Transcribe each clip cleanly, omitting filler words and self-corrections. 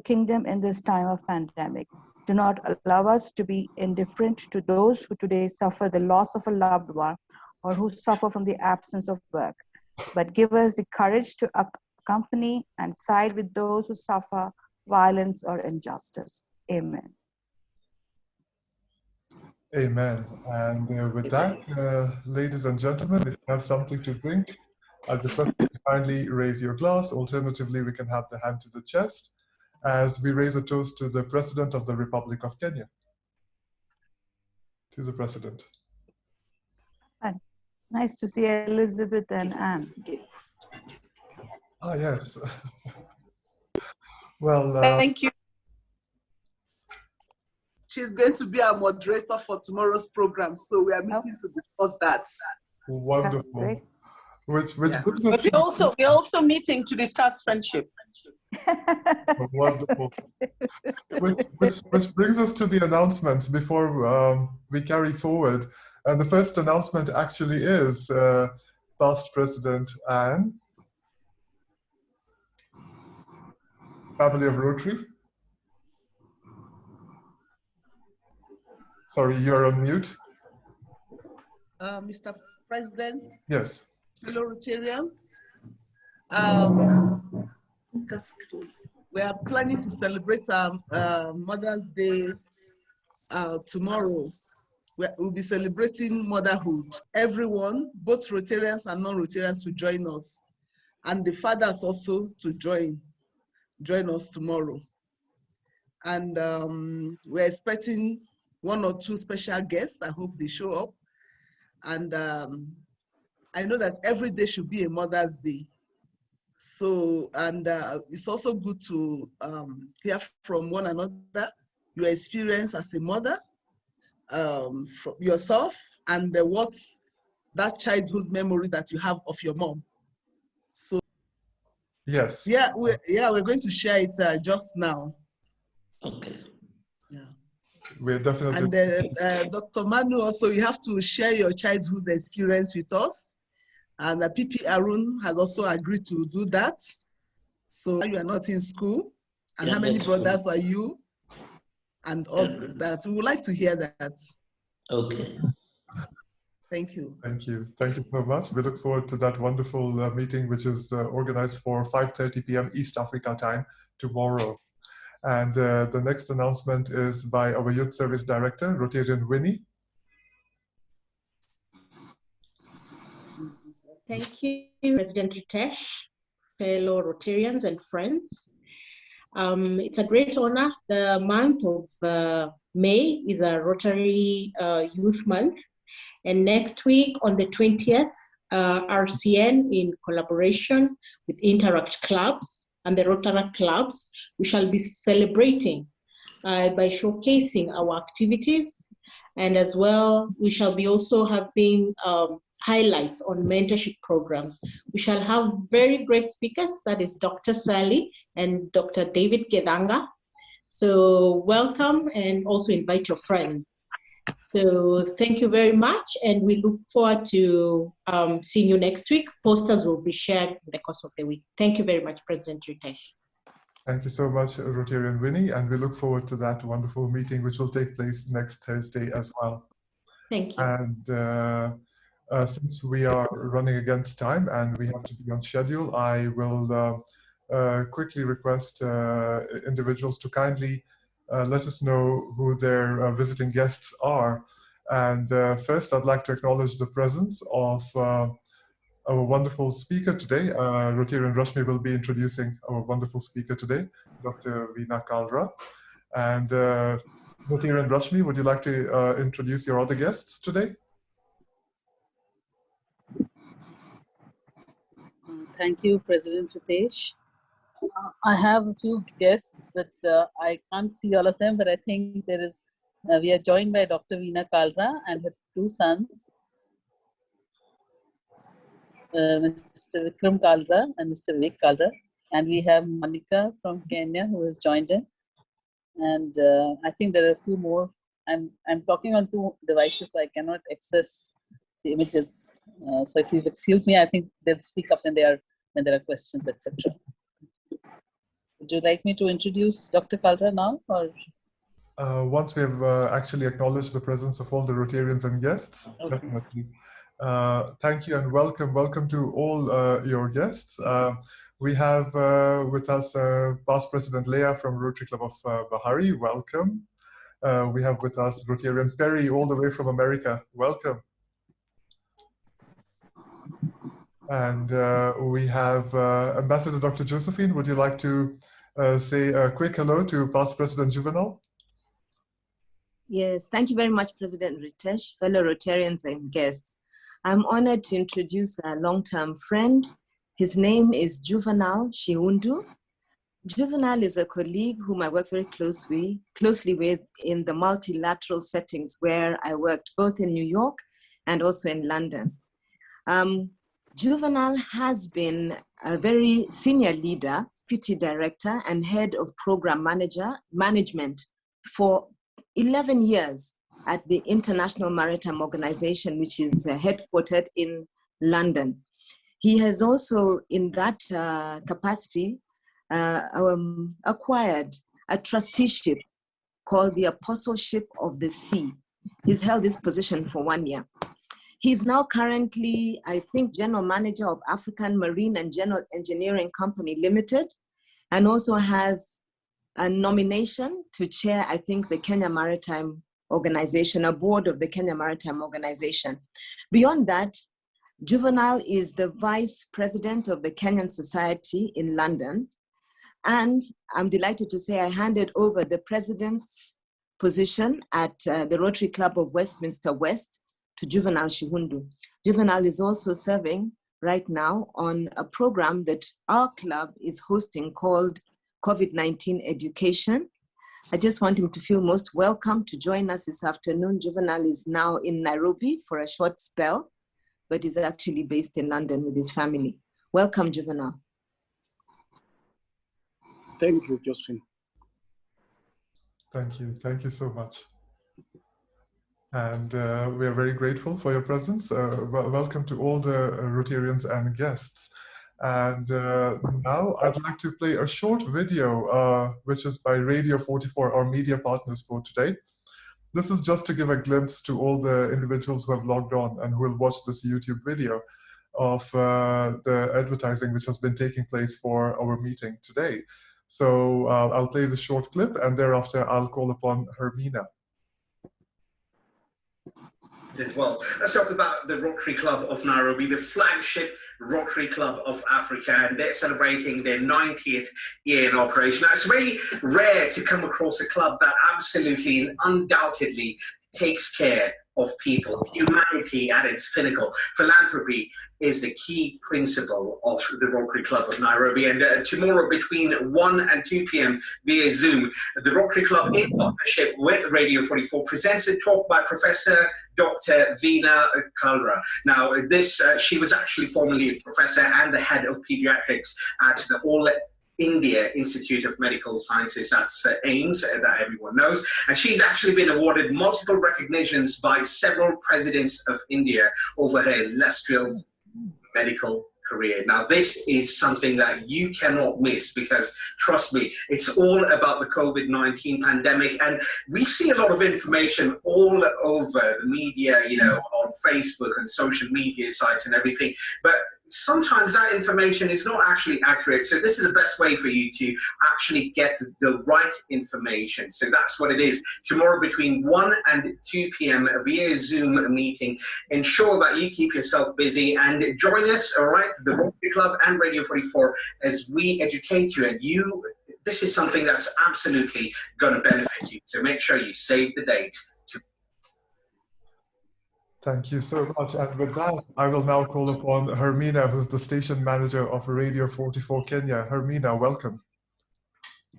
kingdom in this time of pandemic. Do not allow us to be indifferent to those who today suffer the loss of a loved one or who suffer from the absence of work, but give us the courage to accompany and side with those who suffer violence or injustice. Amen. Amen. And with that, ladies and gentlemen, if you have something to drink, I'll just ask you to kindly raise your glass. Alternatively, we can have the hand to the chest as we raise a toast to the President of the Republic of Kenya. To the President. Nice to see Elizabeth and Anne. Ah, yes. Well, thank you. She's going to be our moderator for tomorrow's program, so we are meeting to discuss that. Wonderful. Which brings us but we're also meeting to discuss friendship. Wonderful. Which brings us to the announcements before we carry forward. And the first announcement actually is past President Anne, family of Rotary. Sorry, you're on mute. Mr. President. Yes. Fellow Rotarians. We are planning to celebrate Mother's Day tomorrow. We'll be celebrating motherhood. Everyone, both Rotarians and non-Rotarians, to join us. And the fathers also to join us tomorrow. And we're expecting 1 or 2 special guests. I hope they show up. And I know that every day should be a Mother's Day. So, and it's also good to hear from one another, your experience as a mother, from yourself, and what's that childhood memory that you have of your mom. So, yes. Yeah, we're going to share it just now. Okay. Yeah. We're definitely. And Dr. Manu, also, you have to share your childhood experience with us. And PP Arun has also agreed to do that. So you are not in school. And how many brothers are you? And all that. We would like to hear that. Okay. Thank you. Thank you. Thank you so much. We look forward to that wonderful meeting, which is organized for 5:30 p.m. East Africa time tomorrow. And the next announcement is by our Youth Service Director, Rotarian Winnie. Thank you, President Ritesh, fellow Rotarians and friends. It's a great honor. The month of May is a Rotary Youth Month. And next week on the 20th, RCN in collaboration with Interact Clubs and the Rotary Clubs, we shall be celebrating by showcasing our activities. And as well, we shall be also having highlights on mentorship programs. We shall have very great speakers, that is Dr. Sally and Dr. David Gedanga. So welcome and also invite your friends. So thank you very much, and we look forward to seeing you next week. Posters will be shared in the course of the week. Thank you very much, President Ritesh. Thank you so much, Rotarian Winnie, and we look forward to that wonderful meeting, which will take place next Thursday as well. Thank you. And since we are running against time and we have to be on schedule, I will quickly request individuals to kindly let us know who their visiting guests are. And first, I'd like to acknowledge the presence of our wonderful speaker today. Rotarian Rashmi will be introducing our wonderful speaker today, Dr. Veena Kalra. And Rotarian Rashmi, would you like to introduce your other guests today? Thank you, President Ritesh. I have a few guests, but I can't see all of them, but I think there is, we are joined by Dr. Veena Kalra and her 2 sons, Mr. Vikram Kalra and Mr. Vivek Kalra. And we have Monica from Kenya who has joined in. And I think there are a few more. I'm talking on 2 devices, so I cannot access the images. So if you excuse me, I think they'll speak up when there are questions, etc. Would you like me to introduce Dr. Kalra now, or? Once we have actually acknowledged the presence of all the Rotarians and guests, Okay. definitely. Thank you and welcome. Welcome to all your guests. We have with us past President Leah from Rotary Club of Bahari. Welcome. We have with us Rotarian Perry all the way from America. Welcome. And we have Ambassador Dr. Josephine. Would you like to say a quick hello to past President Juvenal? Yes, thank you very much, President Ritesh, fellow Rotarians and guests. I'm honored to introduce a long-term friend. His name is Juvenal Shiundu. Juvenal is a colleague whom I work very closely with in the multilateral settings where I worked both in New York and also in London. Juvenal has been a very senior leader, PT director, and head of program management for 11 years at the International Maritime Organization, which is headquartered in London. He has also, in that capacity, acquired a trusteeship called the Apostleship of the Sea. He's held this position for 1 year. He's now currently, I think, General Manager of African Marine and General Engineering Company Limited, and also has a nomination to chair, I think, the Kenya Maritime Organization, a board of the Kenya Maritime Organization. Beyond that, Juvenal is the vice president of the Kenyan Society in London. And I'm delighted to say I handed over the president's position at the Rotary Club of Westminster West to Juvenal Shihundu. Juvenal is also serving right now on a program that our club is hosting called COVID-19 Education. I just want him to feel most welcome to join us this afternoon. Juvenal is now in Nairobi for a short spell, but is actually based in London with his family. Welcome, Juvenal. Thank you, Josephine. Thank you. Thank you so much. And we are very grateful for your presence. Welcome to all the Rotarians and guests. And now I'd like to play a short video, which is by Radio 44, our media partners for today. This is just to give a glimpse to all the individuals who have logged on and who will watch this YouTube video of the advertising which has been taking place for our meeting today. So I'll play the short clip, and thereafter I'll call upon Hermina. As well. Let's talk about the Rotary Club of Nairobi, the flagship Rotary Club of Africa, and they're celebrating their 90th year in operation. Now, it's very rare to come across a club that absolutely and undoubtedly takes care of people, humanity at its pinnacle. Philanthropy is the key principle of the Rotary Club of Nairobi. And tomorrow between 1 and 2 p.m. via Zoom, the Rotary Club, in partnership with Radio 44, presents a talk by Professor Dr. Veena Kalra. Now, she was actually formerly a professor and the head of pediatrics at the All India Institute of Medical Sciences, that's AIMS, that everyone knows. And she's actually been awarded multiple recognitions by several presidents of India over her illustrious medical career. Now, this is something that you cannot miss, because trust me, it's all about the COVID-19 pandemic. And we see a lot of information all over the media, you know, on Facebook and social media sites and everything. But sometimes that information is not actually accurate. So this is the best way for you to actually get the right information. So that's what it is. Tomorrow between 1 and 2 p.m. via Zoom meeting. Ensure that you keep yourself busy and join us, all right, the Rotary Club and Radio 44, as we educate you. And this is something that's absolutely going to benefit you. So make sure you save the date. Thank you so much. And with that, I will now call upon Hermina, who's the station manager of Radio 44 Kenya. Hermina, welcome.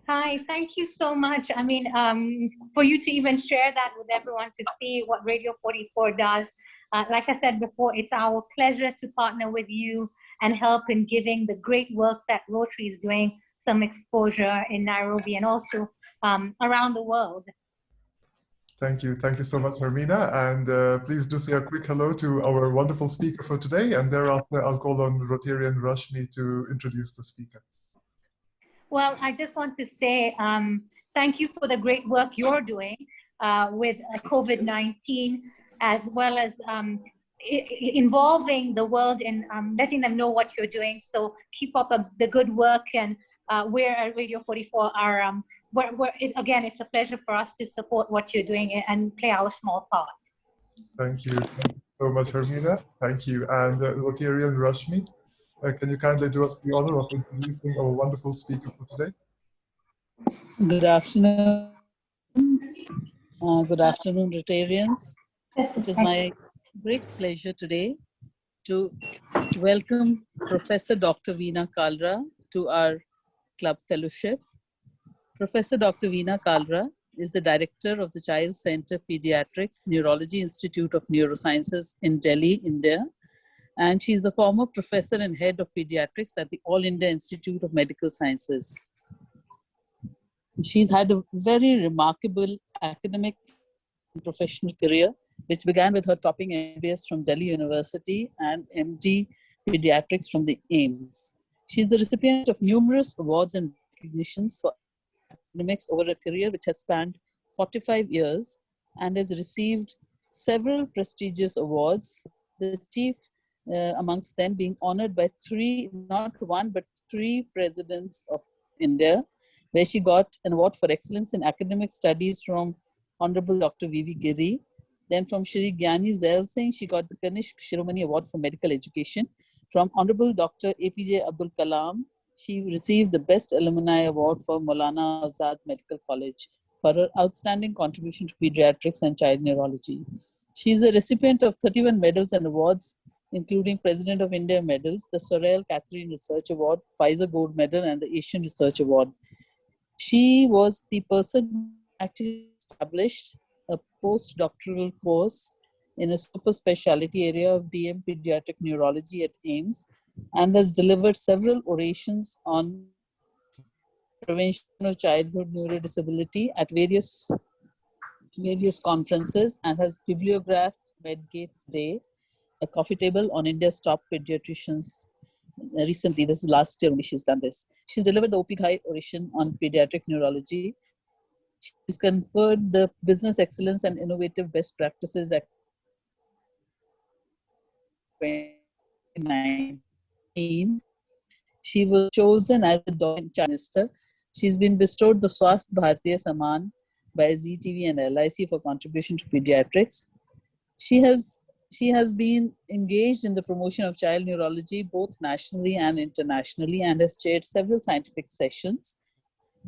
Hi, thank you so much. I mean, for you to even share that with everyone to see what Radio 44 does. Like I said before, it's our pleasure to partner with you and help in giving the great work that Rotary is doing some exposure in Nairobi and also around the world. Thank you. Thank you so much, Hermina. And please do say a quick hello to our wonderful speaker for today. And thereafter, I'll call on Rotarian Rashmi to introduce the speaker. Well, I just want to say thank you for the great work you're doing with COVID-19, as well as involving the world and letting them know what you're doing. So keep up the good work, and we're at Radio 44 are, again, it's a pleasure for us to support what you're doing and play our small part. Thank you so much, Hermina. Thank you. And Rotarian Rashmi, can you kindly do us the honor of introducing our wonderful speaker for today? Good afternoon. Good afternoon, Rotarians. It is my great pleasure today to welcome Professor Dr. Veena Kalra to our club fellowship. Professor Dr. Veena Kalra is the director of the Child Center Pediatrics Neurology Institute of Neurosciences in Delhi, India. And she is the former professor and head of pediatrics at the All India Institute of Medical Sciences. She's had a very remarkable academic and professional career, which began with her topping MBS from Delhi University and MD Pediatrics from the AIMS. She's the recipient of numerous awards and recognitions for academics over a career which has spanned 45 years and has received several prestigious awards, the chief amongst them being honored by not one, but three presidents of India, where she got an award for excellence in academic studies from Honorable Dr. V.V. Giri. Then from Shri Gyani Zail Singh, she got the Kanishk Shiromani Award for Medical Education. From Honorable Dr. APJ Abdul Kalam, she received the Best Alumni Award for Maulana Azad Medical College for her outstanding contribution to pediatrics and child neurology. She is a recipient of 31 medals and awards, including President of India medals, the Sorel Catherine Research Award, Pfizer Gold Medal, and the Asian Research Award. She was the person who actually established a postdoctoral course in a super specialty area of DM pediatric neurology at AIMS, and has delivered several orations on prevention of childhood neurodisability at various conferences, and has bibliographed Medgate Day, a coffee table on India's top pediatricians. Recently, this is last year when she's done this. She's delivered the OP Ghai oration on pediatric neurology. She's conferred the Business Excellence and Innovative Best Practices at 2019. She was chosen as the Joint Minister. She's been bestowed the Swasth Bharatiya Saman by ZTV and LIC for contribution to pediatrics. She has been engaged in the promotion of child neurology both nationally and internationally, and has chaired several scientific sessions.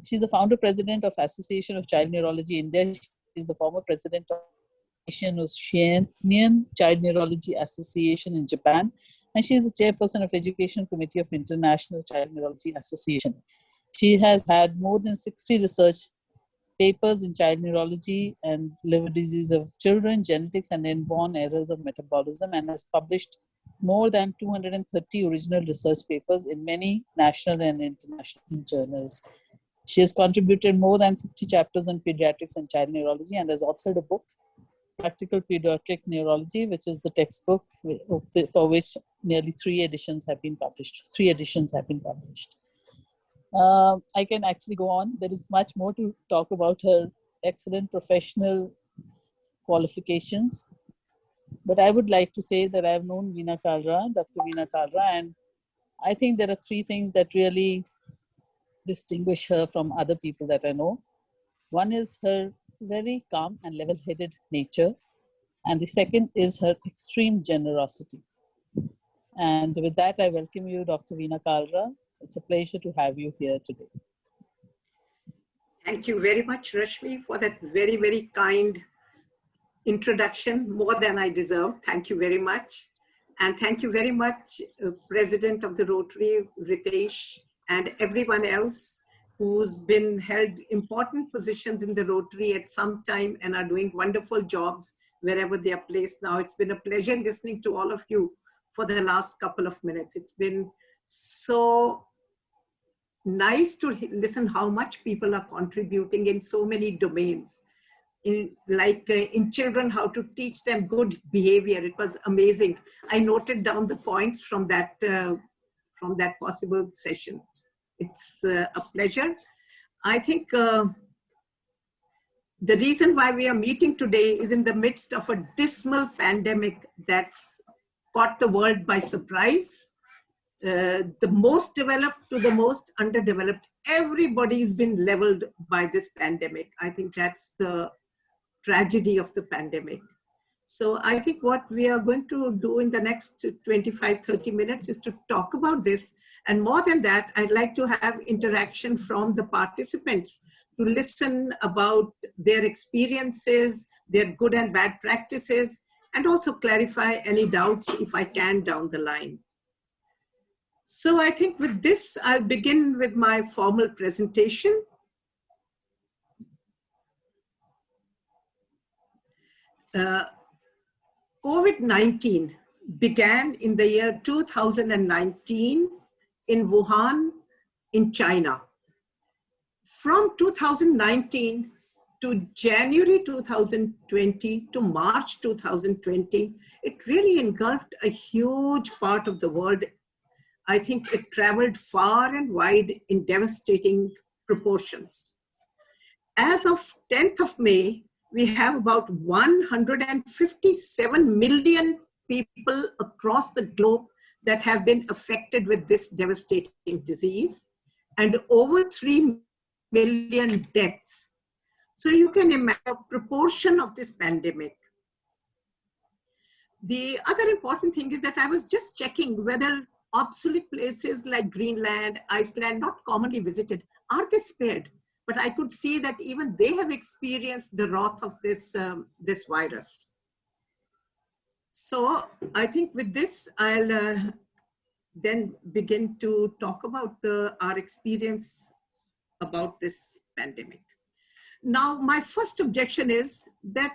She's the founder president of Association of Child Neurology India. She is the former president of Asian Oceanian Child Neurology Association in Japan, and she is the chairperson of Education Committee of International Child Neurology Association. She has had more than 60 research papers in child neurology and liver disease of children, genetics and inborn errors of metabolism, and has published more than 230 original research papers in many national and international journals. She has contributed more than 50 chapters on pediatrics and child neurology, and has authored a book, Practical Pediatric Neurology, which is the textbook for which nearly 3 editions have been published. I can actually go on. There is much more to talk about her excellent professional qualifications. But I would like to say that I have known Veena Kalra, Dr. Veena Kalra, and I think there are 3 things that really distinguish her from other people that I know. One is her very calm and level-headed nature. And the second is her extreme generosity. And with that, I welcome you, Dr. Veena Kalra. It's a pleasure to have you here today. Thank you very much, Rashmi, for that very, very kind introduction, more than I deserve. Thank you very much. And thank you very much, President of the Rotary, Ritesh, and everyone else who's been held important positions in the Rotary at some time and are doing wonderful jobs wherever they are placed now. It's been a pleasure listening to all of you for the last couple of minutes. It's been so nice to listen how much people are contributing in so many domains. In children, how to teach them good behavior. It was amazing. I noted down the points from that possible session. It's a pleasure. I think the reason why we are meeting today is in the midst of a dismal pandemic that's caught the world by surprise. The most developed to the most underdeveloped, everybody's been leveled by this pandemic. I think that's the tragedy of the pandemic. So I think what we are going to do in the next 25-30 minutes is to talk about this. And more than that, I'd like to have interaction from the participants to listen about their experiences, their good and bad practices, and also clarify any doubts if I can down the line. So I think with this, I'll begin with my formal presentation. COVID-19 began in the year 2019 in Wuhan, in China. From 2019 to January 2020 to March 2020, it really engulfed a huge part of the world. I think it traveled far and wide in devastating proportions. As of 10th of May, we have about 157 million people across the globe that have been affected with this devastating disease, and over 3 million deaths. So you can imagine a proportion of this pandemic. The other important thing is that I was just checking whether obsolete places like Greenland, Iceland, not commonly visited, are they spared? But I could see that even they have experienced the wrath of this virus. So I think with this, I'll then begin to talk about our experience about this pandemic. Now, my first objection is that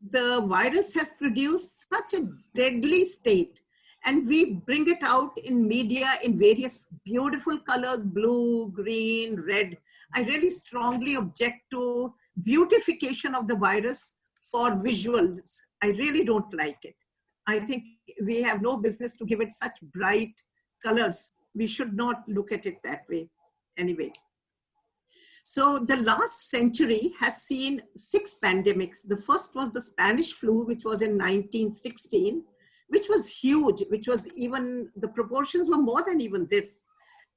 the virus has produced such a deadly state, and we bring it out in media in various beautiful colors, blue, green, red. I really strongly object to beautification of the virus for visuals. I really don't like it. I think we have no business to give it such bright colors. We should not look at it that way anyway. So the last century has seen 6 pandemics. The first was the Spanish flu, which was in 1916, which was huge, which was even, the proportions were more than even this.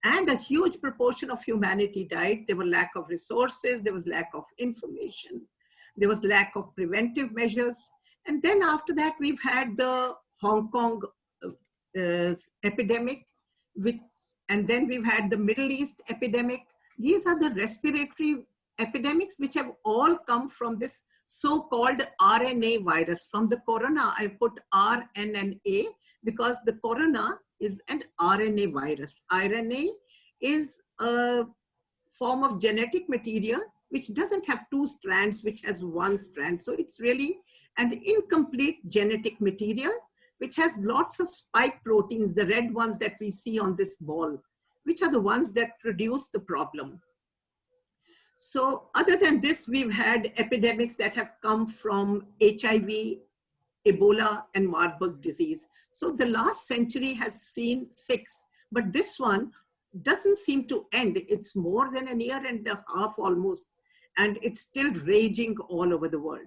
And a huge proportion of humanity died. There were lack of resources, there was lack of information, there was lack of preventive measures. And then after that, we've had the Hong Kong epidemic, and then we've had the Middle East epidemic. These are the respiratory epidemics which have all come from this so-called RNA virus. From the corona, I put RNNA because the corona is an RNA virus. RNA is a form of genetic material which doesn't have 2 strands, which has 1 strand. So it's really an incomplete genetic material which has lots of spike proteins, the red ones that we see on this ball, which are the ones that produce the problem. So other than this, we've had epidemics that have come from HIV, Ebola, and Marburg disease. So the last century has seen 6, but this one doesn't seem to end. It's more than a year and a half almost, and it's still raging all over the world.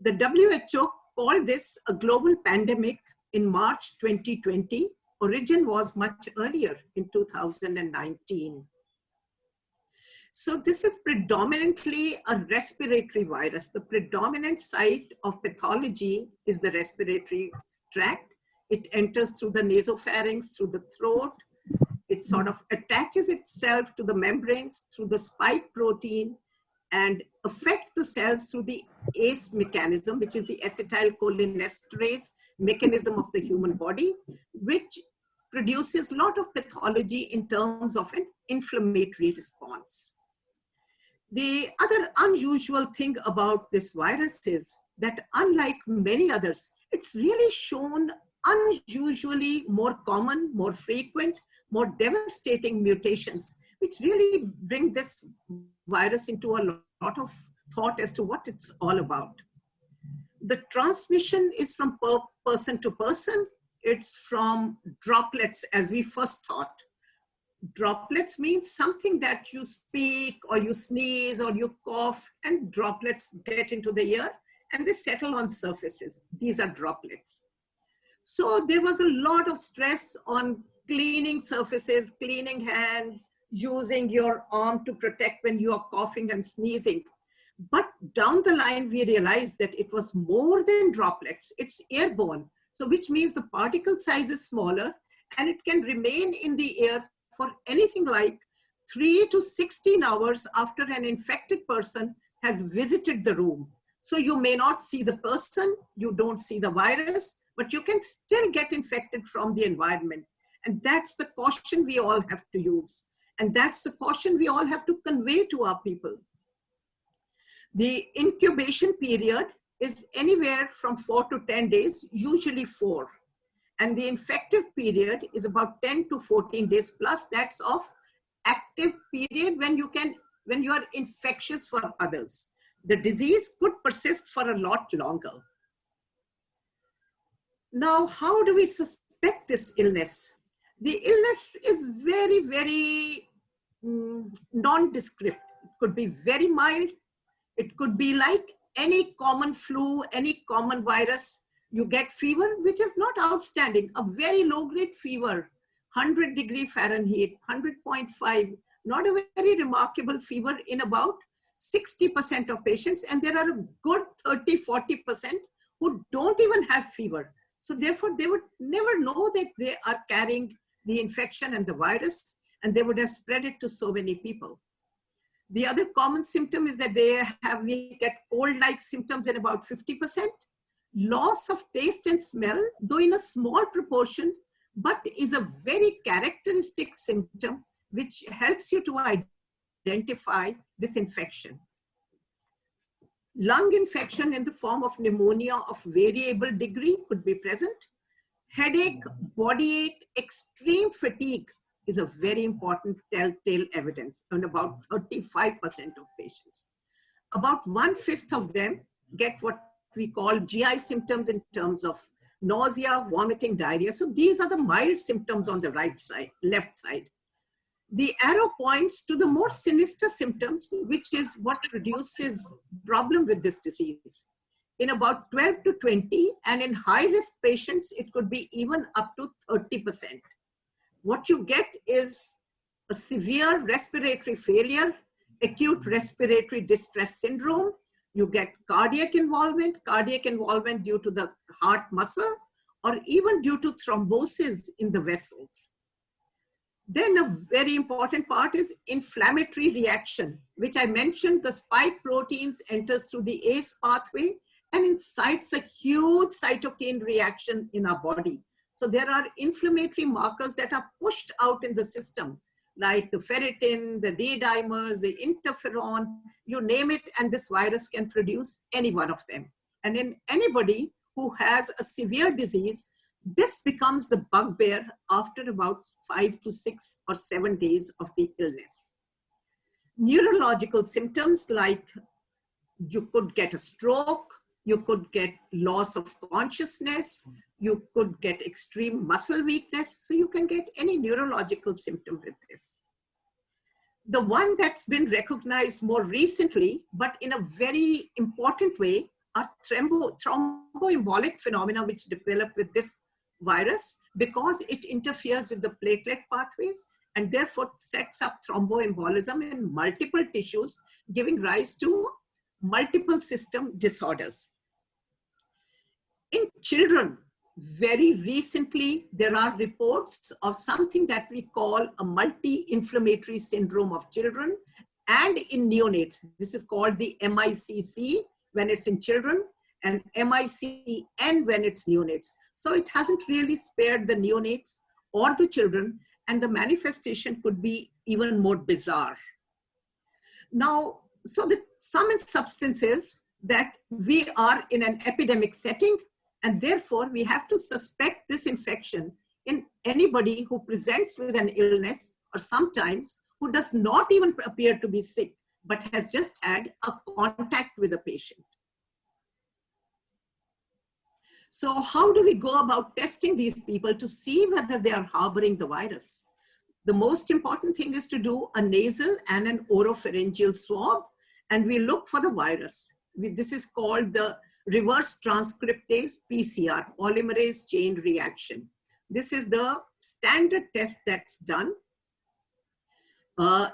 The WHO called this a global pandemic in March 2020. Origin was much earlier in 2019. So this is predominantly a respiratory virus. The predominant site of pathology is the respiratory tract. It enters through the nasopharynx, through the throat. It sort of attaches itself to the membranes through the spike protein and affects the cells through the ACE mechanism, which is the acetylcholinesterase mechanism of the human body, which produces a lot of pathology in terms of an inflammatory response. The other unusual thing about this virus is that unlike many others, it's really shown unusually more common, more frequent, more devastating mutations, which really bring this virus into a lot of thought as to what it's all about. The transmission is from person to person. It's from droplets, as we first thought. droplets means something that you speak or you sneeze or you cough and droplets get into the ear and they settle on surfaces. These are droplets. So there was a lot of stress on cleaning surfaces, cleaning hands, using your arm to protect when you are coughing and sneezing. But down the line, we realized that it was more than droplets. It's airborne. So which means the particle size is smaller and it can remain in the air for anything like 3 to 16 hours after an infected person has visited the room. So you may not see the person, you don't see the virus, but you can still get infected from the environment. And that's the caution we all have to use. And that's the caution we all have to convey to our people. The incubation period is anywhere from 4 to 10 days, usually 4. And the infective period is about 10 to 14 days plus. That's of active period when you are infectious for others. The disease could persist for a lot longer. Now, how do we suspect this illness? The illness is very, very nondescript. It could be very mild. It could be like any common flu, any common virus. You get fever, which is not outstanding. A very low-grade fever, 100 degree Fahrenheit, 100.5, not a very remarkable fever in about 60% of patients. And there are a good 30-40% who don't even have fever. So therefore, they would never know that they are carrying the infection and the virus, and they would have spread it to so many people. The other common symptom is that we get cold-like symptoms in about 50%. Loss of taste and smell, though in a small proportion, but is a very characteristic symptom which helps you to identify this infection. Lung infection in the form of pneumonia of variable degree could be present. Headache, body ache, extreme fatigue is a very important telltale evidence in about 35% of patients. About 1/5 of them get what we call GI symptoms in terms of nausea, vomiting, diarrhea. So these are the mild symptoms on the left side. The arrow points to the more sinister symptoms, which is what produces problem with this disease. In about 12 to 20, and in high-risk patients, it could be even up to 30%. What you get is a severe respiratory failure, acute respiratory distress syndrome. You get cardiac involvement due to the heart muscle, or even due to thrombosis in the vessels. Then a very important part is inflammatory reaction, which I mentioned. The spike proteins enters through the ACE pathway and incites a huge cytokine reaction in our body. So there are inflammatory markers that are pushed out in the system, like the ferritin, the D-dimers, the interferon, you name it, and this virus can produce any one of them. And in anybody who has a severe disease, this becomes the bugbear after about 5 to 6 or 7 days of the illness. Neurological symptoms like you could get a stroke, you could get loss of consciousness, you could get extreme muscle weakness, so you can get any neurological symptom with this. The one that's been recognized more recently, but in a very important way, are thromboembolic phenomena which develop with this virus because it interferes with the platelet pathways and therefore sets up thromboembolism in multiple tissues, giving rise to multiple system disorders. In children, very recently, there are reports of something that we call a multi-inflammatory syndrome of children, and in neonates. This is called the MICC when it's in children, and MICN when it's neonates. So it hasn't really spared the neonates or the children, and the manifestation could be even more bizarre. Now, so the sum and substance is that we are in an epidemic setting, and therefore we have to suspect this infection in anybody who presents with an illness, or sometimes who does not even appear to be sick, but has just had a contact with a patient. So how do we go about testing these people to see whether they are harboring the virus? The most important thing is to do a nasal and an oropharyngeal swab, and we look for the virus. This is called the reverse transcriptase PCR, polymerase chain reaction. This is the standard test that's done.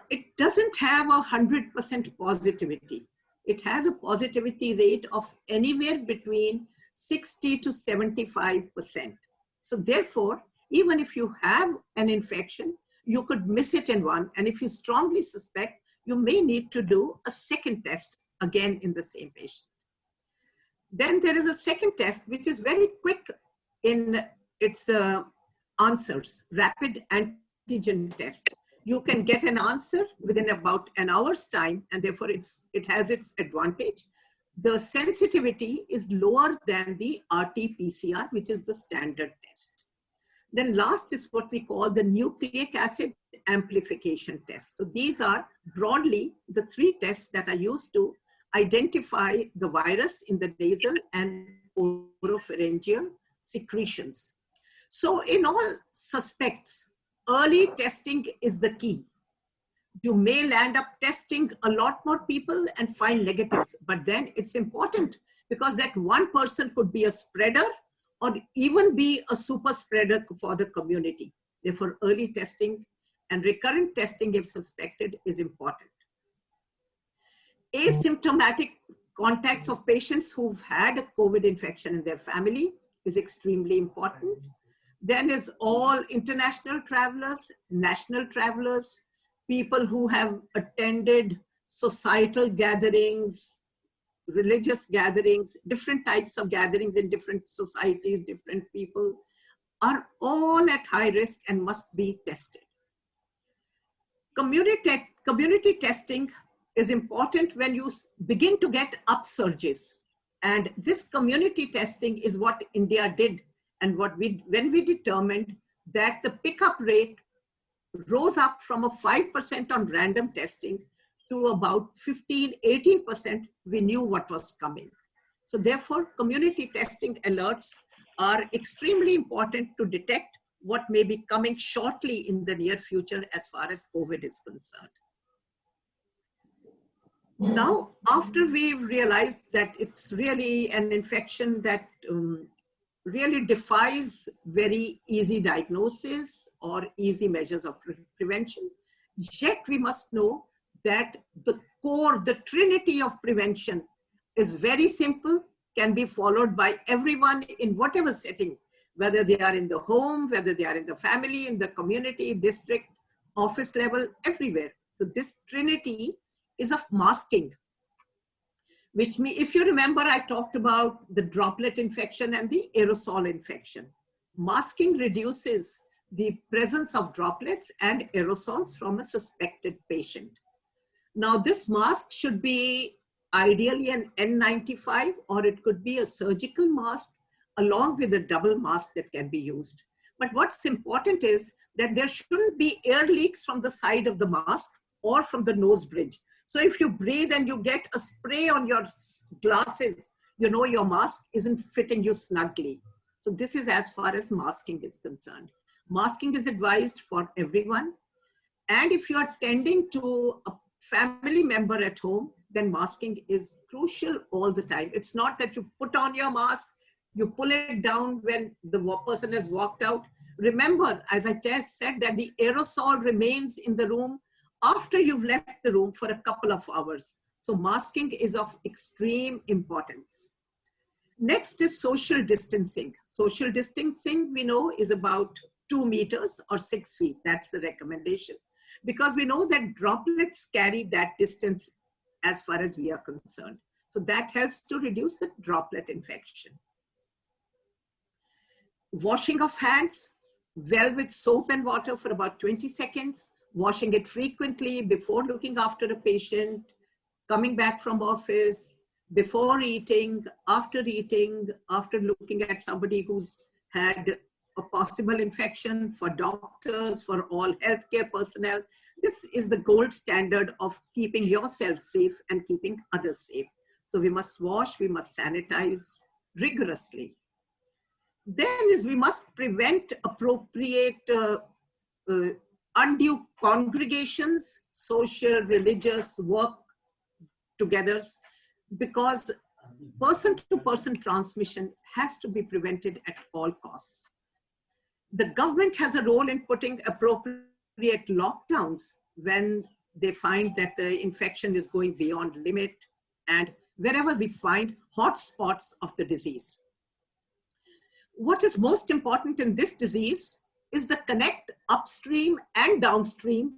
It doesn't have 100% positivity. It has a positivity rate of anywhere between 60 to 75%. So therefore, even if you have an infection, you could miss it in one. And if you strongly suspect, you may need to do a second test again in the same patient. Then there is a second test, which is very quick in its answers, rapid antigen test. You can get an answer within about an hour's time, and therefore it has its advantage. The sensitivity is lower than the RT-PCR, which is the standard test. Then last is what we call the nucleic acid amplification test. So these are broadly the three tests that are used to identify the virus in the nasal and oropharyngeal secretions. So in all suspects, early testing is the key. You may land up testing a lot more people and find negatives, but then it's important because that one person could be a spreader or even be a super spreader for the community. Therefore, early testing and recurrent testing, if suspected, is important. Asymptomatic contacts of patients who've had a COVID infection in their family is extremely important. Then is all international travelers, national travelers, people who have attended societal gatherings, religious gatherings, different types of gatherings in different societies, different people, are all at high risk and must be tested. Community testing is important when you begin to get upsurges. And this community testing is what India did. And when we determined that the pickup rate rose up from a 5% on random testing to about 15–18%, we knew what was coming. So therefore, community testing alerts are extremely important to detect what may be coming shortly in the near future as far as COVID is concerned. Now, after we've realized that it's really an infection that really defies very easy diagnosis or easy measures of prevention, yet we must know that the core, the trinity of prevention is very simple, can be followed by everyone in whatever setting, whether they are in the home, whether they are in the family, in the community, district, office level, everywhere. So this trinity is of masking, which means, if you remember, I talked about the droplet infection and the aerosol infection. Masking reduces the presence of droplets and aerosols from a suspected patient. Now, this mask should be ideally an N95, or it could be a surgical mask along with a double mask that can be used. But what's important is that there shouldn't be air leaks from the side of the mask or from the nose bridge. So if you breathe and you get a spray on your glasses, you know your mask isn't fitting you snugly. So this is as far as masking is concerned. Masking is advised for everyone. And if you are tending to a family member at home, then masking is crucial all the time. It's not that you put on your mask, you pull it down when the person has walked out. Remember, as I just said, that the aerosol remains in the room after you've left the room for a couple of hours. So masking is of extreme importance. Next is social distancing. Social distancing, we know, is about 2 meters or 6 feet. That's the recommendation, because we know that droplets carry that distance as far as we are concerned. So that helps to reduce the droplet infection. Washing of hands, well, with soap and water for about 20 seconds. Washing it frequently before looking after a patient, coming back from office, before eating, after looking at somebody who's had a possible infection, for doctors, for all healthcare personnel. This is the gold standard of keeping yourself safe and keeping others safe. So we must wash, we must sanitize rigorously. Then is we must prevent appropriate undue congregations, social, religious work together, because person-to-person transmission has to be prevented at all costs. The government has a role in putting appropriate lockdowns when they find that the infection is going beyond limit and wherever we find hotspots of the disease. What is most important in this disease is the connect upstream and downstream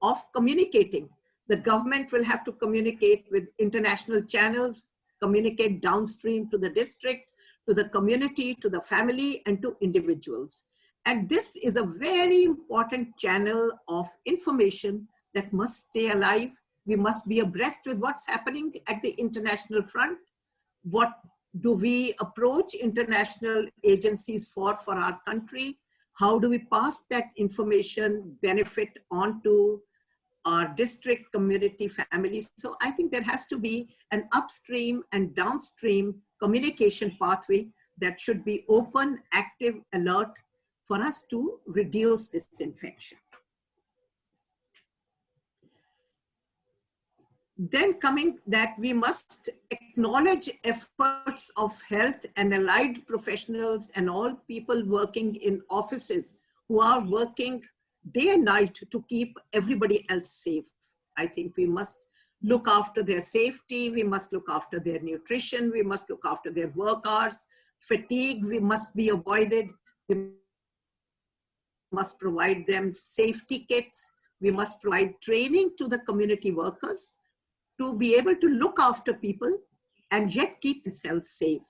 of communicating. The government will have to communicate with international channels, communicate downstream to the district, to the community, to the family, and to individuals. And this is a very important channel of information that must stay alive. We must be abreast with what's happening at the international front. What do we approach international agencies for our country? How do we pass that information benefit on to our district, community, families? So I think there has to be an upstream and downstream communication pathway that should be open, active, alert for us to reduce this infection. Then coming that we must acknowledge efforts of health and allied professionals and all people working in offices who are working day and night to keep everybody else safe. I think we must look after their safety, we must look after their nutrition, we must look after their work hours, fatigue we must be avoided, we must provide them safety kits, we must provide training to the community workers to be able to look after people and yet keep themselves safe.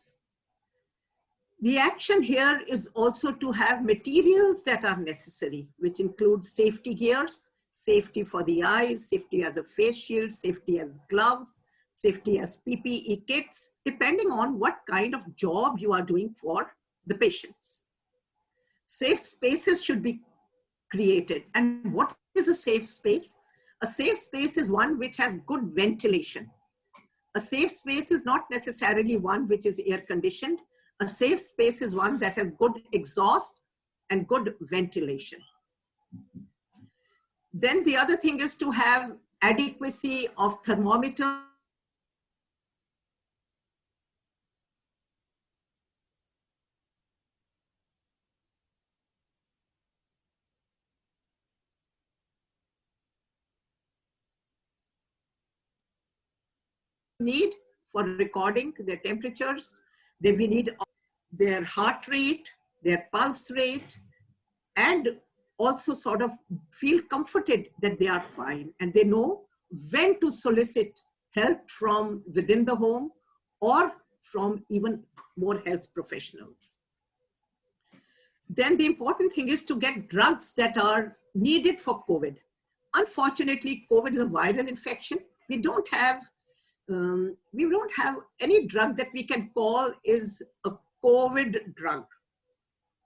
The action here is also to have materials that are necessary, which include safety gears, safety for the eyes, safety as a face shield, safety as gloves, safety as PPE kits, depending on what kind of job you are doing for the patients. Safe spaces should be created. And what is a safe space? A safe space is one which has good ventilation. A safe space is not necessarily one which is air conditioned. A safe space is one that has good exhaust and good ventilation. Then the other thing is to have adequacy of thermometer need for recording their temperatures. Then we need their heart rate, their pulse rate, and also sort of feel comforted that they are fine and they know when to solicit help from within the home or from even more health professionals. Then the important thing is to get drugs that are needed for COVID. Unfortunately, COVID is a viral infection. We don't have any drug that we can call is a COVID drug.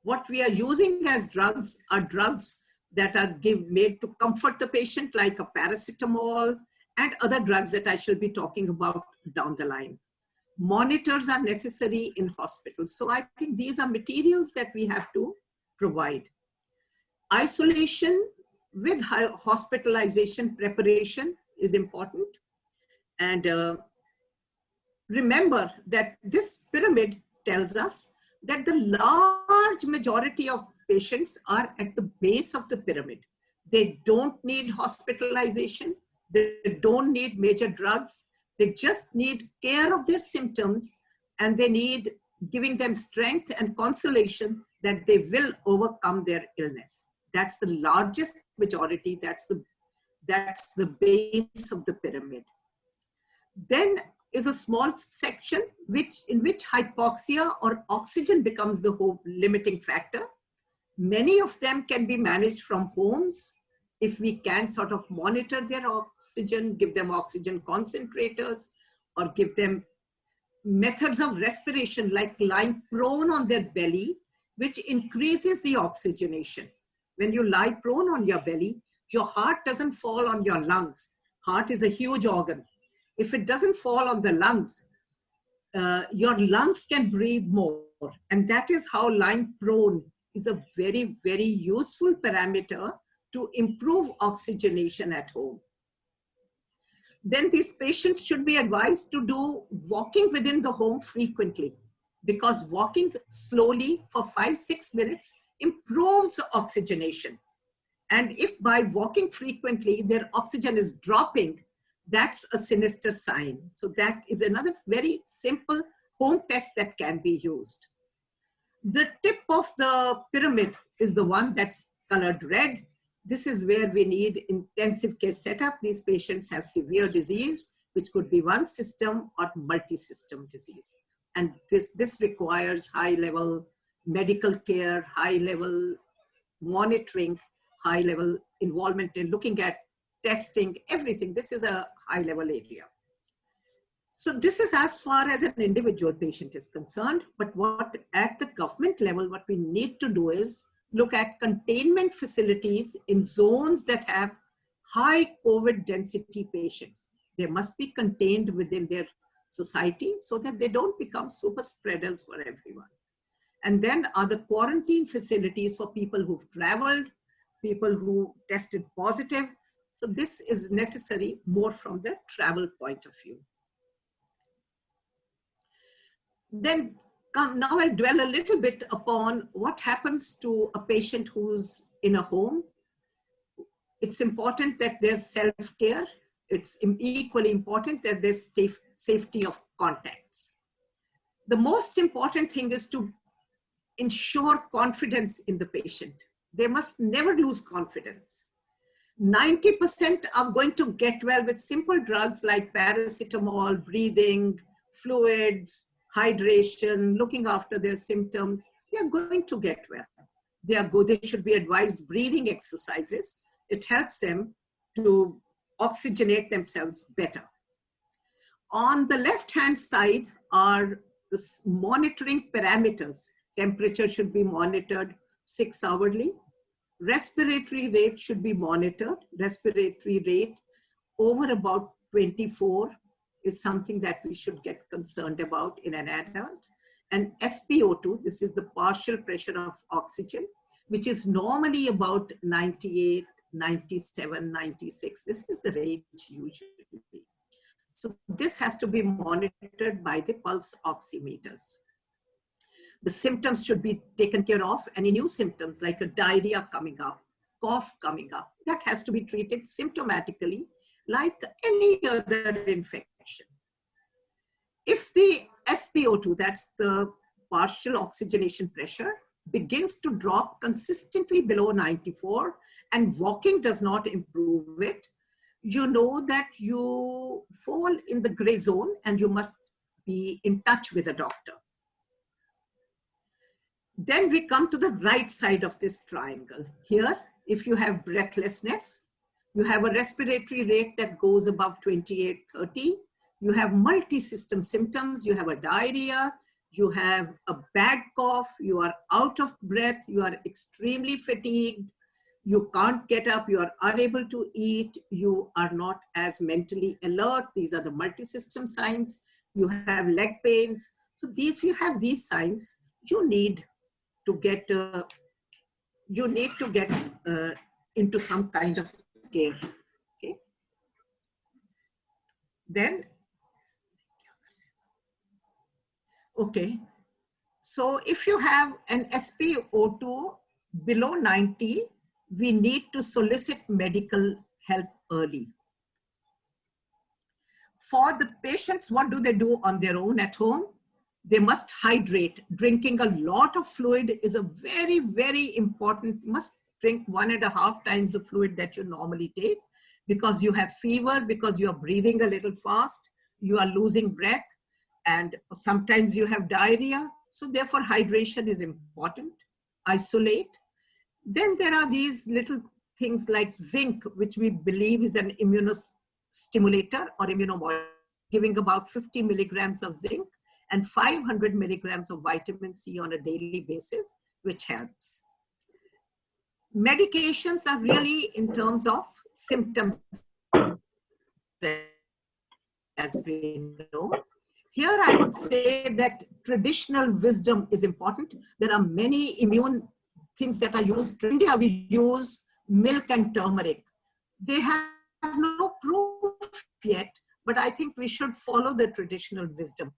What we are using as drugs are drugs that are made to comfort the patient, like a paracetamol and other drugs that I shall be talking about down the line. Monitors are necessary in hospitals. So I think these are materials that we have to provide. Isolation with hospitalization preparation is important. And remember that this pyramid tells us that the large majority of patients are at the base of the pyramid. They don't need hospitalization. They don't need major drugs. They just need care of their symptoms, and they need giving them strength and consolation that they will overcome their illness. That's the largest majority. That's the base of the pyramid. Then is a small section in which hypoxia or oxygen becomes the whole limiting factor. Many of them can be managed from homes if we can sort of monitor their oxygen, give them oxygen concentrators, or give them methods of respiration like lying prone on their belly, which increases the oxygenation. When you lie prone on your belly, your heart doesn't fall on your lungs. Heart is a huge organ. If it doesn't fall on the lungs, your lungs can breathe more. And that is how lying prone is a very, very useful parameter to improve oxygenation at home. Then these patients should be advised to do walking within the home frequently, because walking slowly for 5-6 minutes improves oxygenation. And if by walking frequently their oxygen is dropping, that's a sinister sign. So that is another very simple home test that can be used. The tip of the pyramid is the one that's colored red. This is where we need intensive care setup. These patients have severe disease, which could be one system or multi-system disease. And this requires high-level medical care, high-level monitoring, high-level involvement in looking at testing, everything. This is a high-level area. So this is as far as an individual patient is concerned, but what at the government level, what we need to do is look at containment facilities in zones that have high COVID density patients. They must be contained within their society so that they don't become super spreaders for everyone. And then are the quarantine facilities for people who've traveled, people who tested positive. So this is necessary more from the travel point of view. Then now I'll dwell a little bit upon what happens to a patient who's in a home. It's important that there's self-care. It's equally important that there's safety of contacts. The most important thing is to ensure confidence in the patient. They must never lose confidence. 90% are going to get well with simple drugs like paracetamol, breathing, fluids, hydration, looking after their symptoms. They are going to get well. They are good. They should be advised breathing exercises. It helps them to oxygenate themselves better. On the left-hand side are the monitoring parameters. Temperature should be monitored 6 hourly. Respiratory rate should be monitored. Respiratory rate over about 24 is something that we should get concerned about in an adult. And SpO2, this is the partial pressure of oxygen, which is normally about 98, 97, 96. This is the range usually. So this has to be monitored by the pulse oximeters. The symptoms should be taken care of. Any new symptoms like a diarrhea coming up, cough coming up, that has to be treated symptomatically like any other infection. If the SpO2, that's the partial oxygenation pressure, begins to drop consistently below 94 and walking does not improve it, you know that you fall in the gray zone and you must be in touch with a doctor. Then we come to the right side of this triangle. Here, if you have breathlessness, you have a respiratory rate that goes above 28, 30, you have multi-system symptoms, you have a diarrhea, you have a bad cough, you are out of breath, you are extremely fatigued, you can't get up, you are unable to eat, you are not as mentally alert. These are the multi-system signs. You have leg pains. So these, if you have these signs, you need to get into some kind of care. Okay. Then, okay. So if you have an SpO2 below 90, we need to solicit medical help early. For the patients, what do they do on their own at home? They must hydrate. Drinking a lot of fluid is a very, very important. You must drink 1.5 times the fluid that you normally take, because you have fever, because you are breathing a little fast, you are losing breath, and sometimes you have diarrhea. So therefore hydration is important. Isolate. Then there are these little things like zinc, which we believe is an immunostimulator or immunomodulator, giving about 50 milligrams of zinc and 500 milligrams of vitamin C on a daily basis, which helps. Medications are really in terms of symptoms, as we know. Here I would say that traditional wisdom is important. There are many immune things that are used. In India, we use milk and turmeric. They have no proof yet, but I think we should follow the traditional wisdom.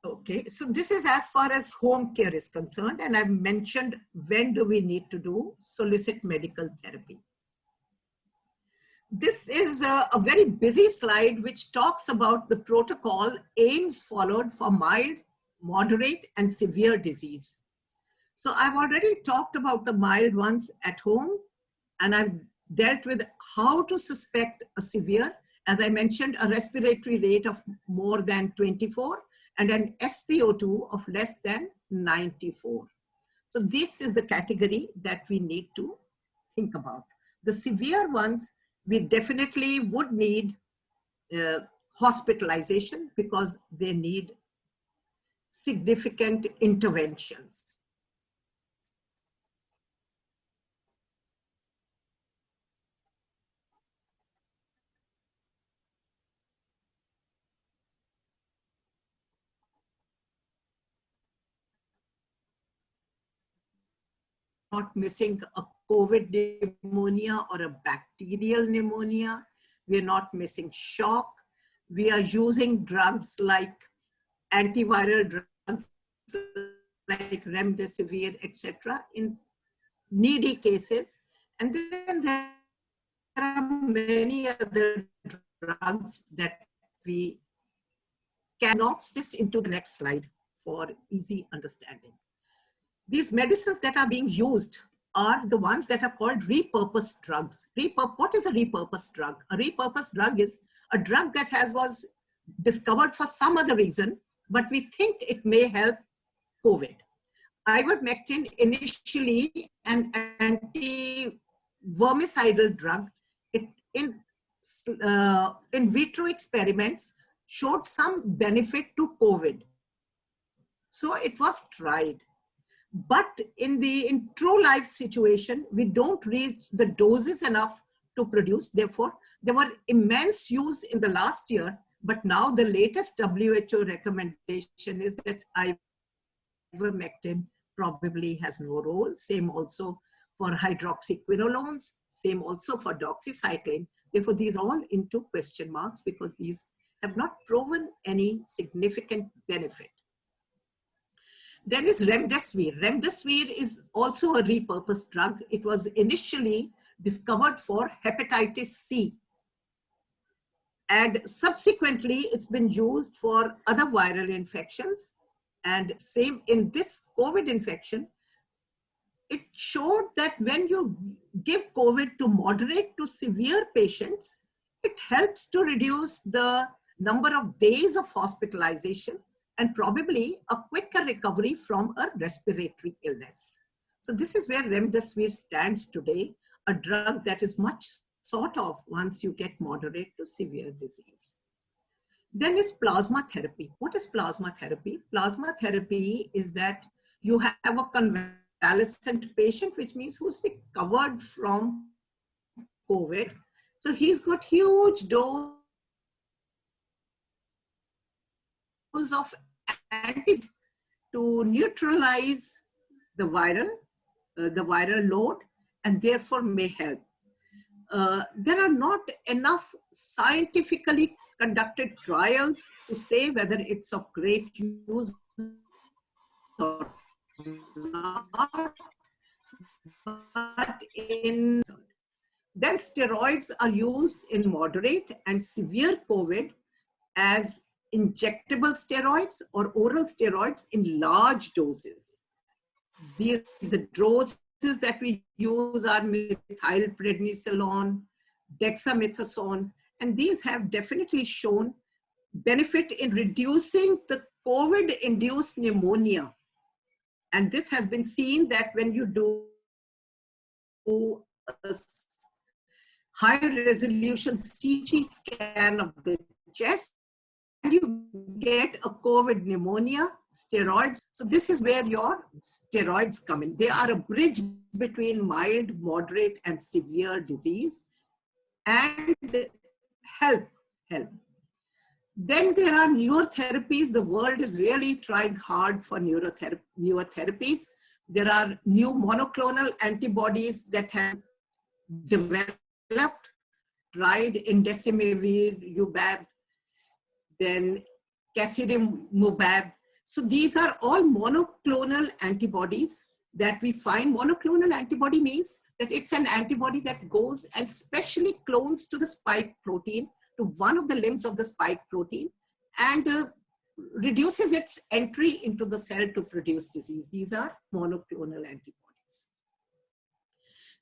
Okay, so this is as far as home care is concerned, and I've mentioned when do we need to do solicit medical therapy. This is a very busy slide which talks about the protocol aims followed for mild, moderate, and severe disease. So I've already talked about the mild ones at home, and I've dealt with how to suspect a severe. As I mentioned, a respiratory rate of more than 24 and an SpO2 of less than 94. So this is the category that we need to think about. The severe ones, we definitely would need hospitalization because they need significant interventions. Not missing a COVID pneumonia or a bacterial pneumonia. We are not missing shock. We are using drugs like antiviral drugs like remdesivir, etc. in needy cases. And then there are many other drugs that we can knock this into the next slide for easy understanding. These medicines that are being used are the ones that are called repurposed drugs. What is a repurposed drug? A repurposed drug is a drug that was discovered for some other reason, but we think it may help COVID. Ivermectin, initially an anti-vermicidal drug, in vitro experiments showed some benefit to COVID. So it was tried. But in true life situation, we don't reach the doses enough to produce. Therefore, there were immense use in the last year, but now the latest WHO recommendation is that ivermectin probably has no role. Same also for hydroxyquinolones, same also for doxycycline. Therefore, these are all into question marks because these have not proven any significant benefit. Then is remdesivir. Remdesivir is also a repurposed drug. It was initially discovered for hepatitis C. And subsequently, it's been used for other viral infections. And same in this COVID infection, it showed that when you give COVID to moderate to severe patients, it helps to reduce the number of days of hospitalization and probably a quicker recovery from a respiratory illness. So this is where remdesivir stands today, a drug that is much sought of once you get moderate to severe disease. Then is plasma therapy. What is plasma therapy? Plasma therapy is that you have a convalescent patient, which means who's recovered from COVID. So he's got huge dose of antibody to neutralize the viral load and therefore may help. There are not enough scientifically conducted trials to say whether it's of great use or not. But then steroids are used in moderate and severe COVID as injectable steroids or oral steroids in large doses. The doses that we use are methylprednisolone, dexamethasone, and these have definitely shown benefit in reducing the COVID-induced pneumonia. And this has been seen that when you do a high-resolution CT scan of the chest, you get a COVID pneumonia, steroids. So this is where your steroids come in. They are a bridge between mild, moderate, and severe disease and help. Then there are newer therapies. The world is really trying hard for newer therapies. There are new monoclonal antibodies that have developed, tried in decimavir, Ubab, then casirivimab. So these are all monoclonal antibodies that we find. Monoclonal antibody means that it's an antibody that goes and specially clones to the spike protein, to one of the limbs of the spike protein, and reduces its entry into the cell to produce disease. These are monoclonal antibodies.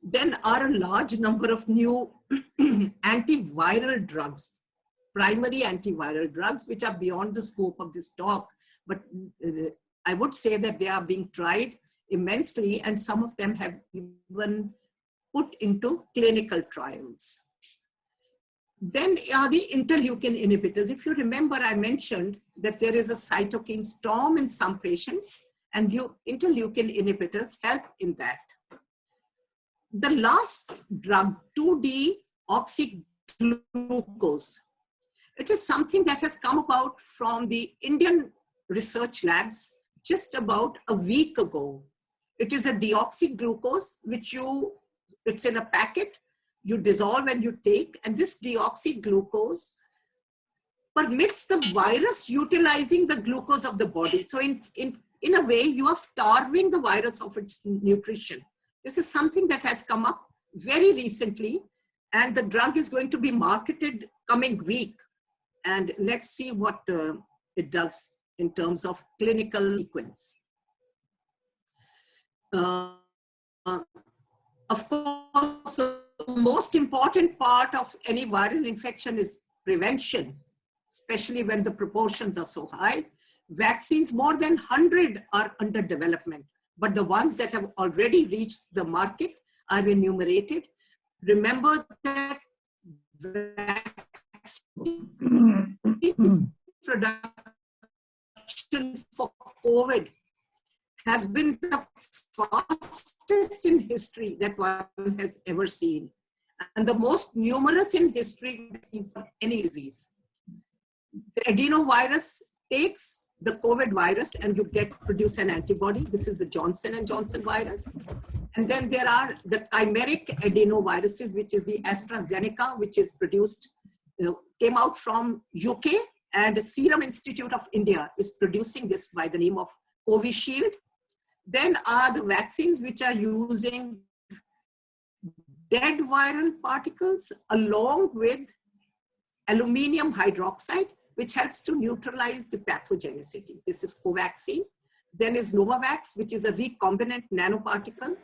Then are a large number of new antiviral drugs, primary antiviral drugs, which are beyond the scope of this talk. But I would say that they are being tried immensely, and some of them have even put into clinical trials. Then are the interleukin inhibitors. If you remember, I mentioned that there is a cytokine storm in some patients, and interleukin inhibitors help in that. The last drug, 2-deoxyglucose. It is something that has come about from the Indian research labs just about a week ago. It is a deoxyglucose, which it's in a packet, you dissolve and you take, and this deoxyglucose permits the virus utilizing the glucose of the body. So in a way, you are starving the virus of its nutrition. This is something that has come up very recently, and the drug is going to be marketed coming week. And let's see what it does in terms of clinical sequence. Of course, the most important part of any viral infection is prevention, especially when the proportions are so high. Vaccines, more than 100 are under development, but the ones that have already reached the market are enumerated. Remember that vaccine production for COVID has been the fastest in history that one has ever seen, and the most numerous in history for any disease. The adenovirus takes the COVID virus and you produce an antibody. This is the Johnson & Johnson virus. And then there are the chimeric adenoviruses, which is the AstraZeneca, which is produced, came out from UK, and the Serum Institute of India is producing this by the name of Covishield. Then are the vaccines which are using dead viral particles along with aluminium hydroxide, which helps to neutralize the pathogenicity. This is Covaxin. Then is Novavax, which is a recombinant nanoparticle.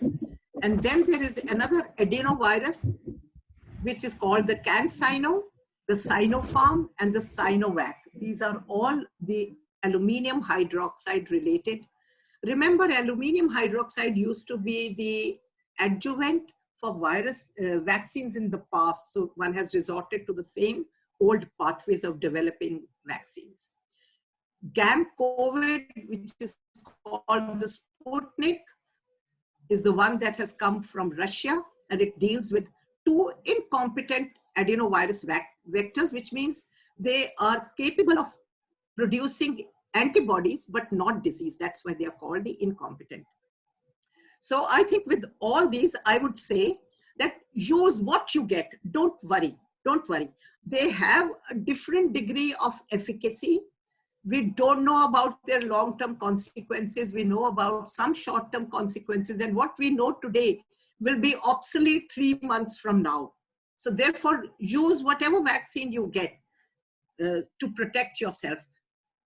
And then there is another adenovirus, which is called the CanSino, the Sinopharm, and the Sinovac. These are all the aluminium hydroxide related. Remember, aluminium hydroxide used to be the adjuvant for virus vaccines in the past. So one has resorted to the same old pathways of developing vaccines. GAM-COVID, which is called the Sputnik, is the one that has come from Russia, and it deals with 2 incompetent adenovirus vectors, which means they are capable of producing antibodies, but not disease. That's why they are called the incompetent. So I think with all these, I would say that use what you get. Don't worry. Don't worry. They have a different degree of efficacy. We don't know about their long-term consequences. We know about some short-term consequences. And what we know today will be obsolete 3 months from now. So therefore, use whatever vaccine you get to protect yourself.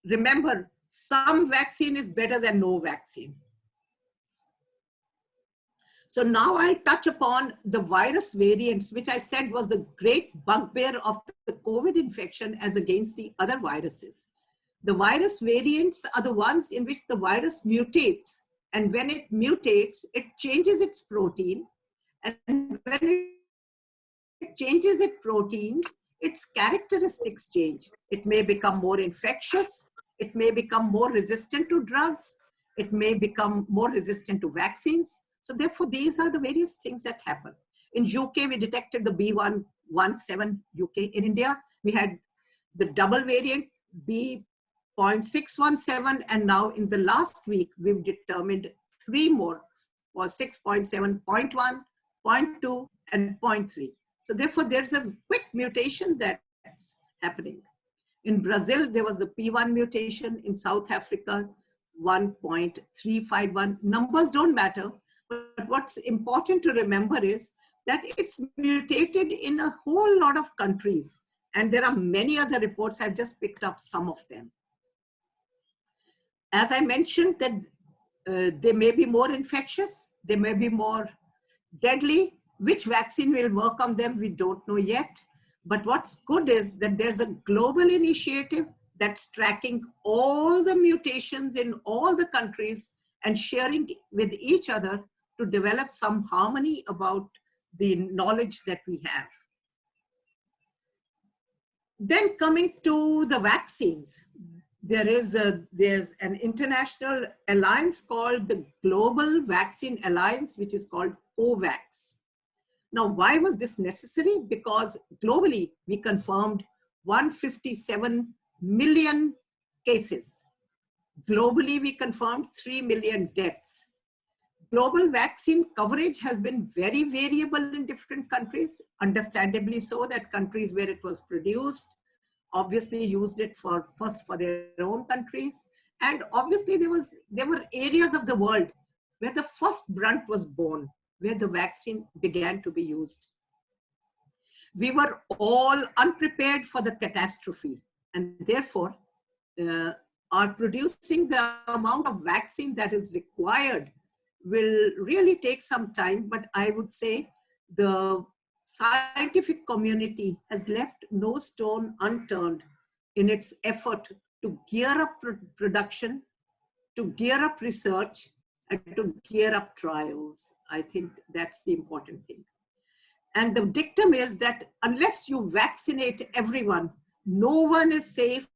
Remember, some vaccine is better than no vaccine. So now I'll touch upon the virus variants, which I said was the great bugbear of the COVID infection as against the other viruses. The virus variants are the ones in which the virus mutates. And when it mutates, it changes its protein. And when it changes its proteins, its characteristics change. It may become more infectious. It may become more resistant to drugs. It may become more resistant to vaccines. So therefore, these are the various things that happen. In UK, we detected the B117 UK. In India, we had the double variant B.617, and now in the last week, we've determined three more was 6.7, 0.1, 0.2, and 0.3. So therefore, there's a quick mutation that's happening. In Brazil, there was the P1 mutation. In South Africa, 1.351. Numbers don't matter, but what's important to remember is that it's mutated in a whole lot of countries. And there are many other reports. I've just picked up some of them. As I mentioned, that they may be more infectious, they may be more deadly. Which vaccine will work on them, we don't know yet. But what's good is that there's a global initiative that's tracking all the mutations in all the countries and sharing with each other to develop some harmony about the knowledge that we have. Then coming to the vaccines, there's an international alliance called the Global Vaccine Alliance, which is called COVAX. Now, why was this necessary? Because globally, we confirmed 157 million cases. Globally, we confirmed 3 million deaths. Global vaccine coverage has been very variable in different countries, understandably so, that countries where it was produced obviously used it first for their own countries. And obviously there were areas of the world where the first brunt was born, where the vaccine began to be used. We were all unprepared for the catastrophe, and therefore are producing the amount of vaccine that is required will really take some time. But I would say the scientific community has left no stone unturned in its effort to gear up production, to gear up research, and to gear up trials. I think that's the important thing. And the dictum is that unless you vaccinate everyone, no one is safe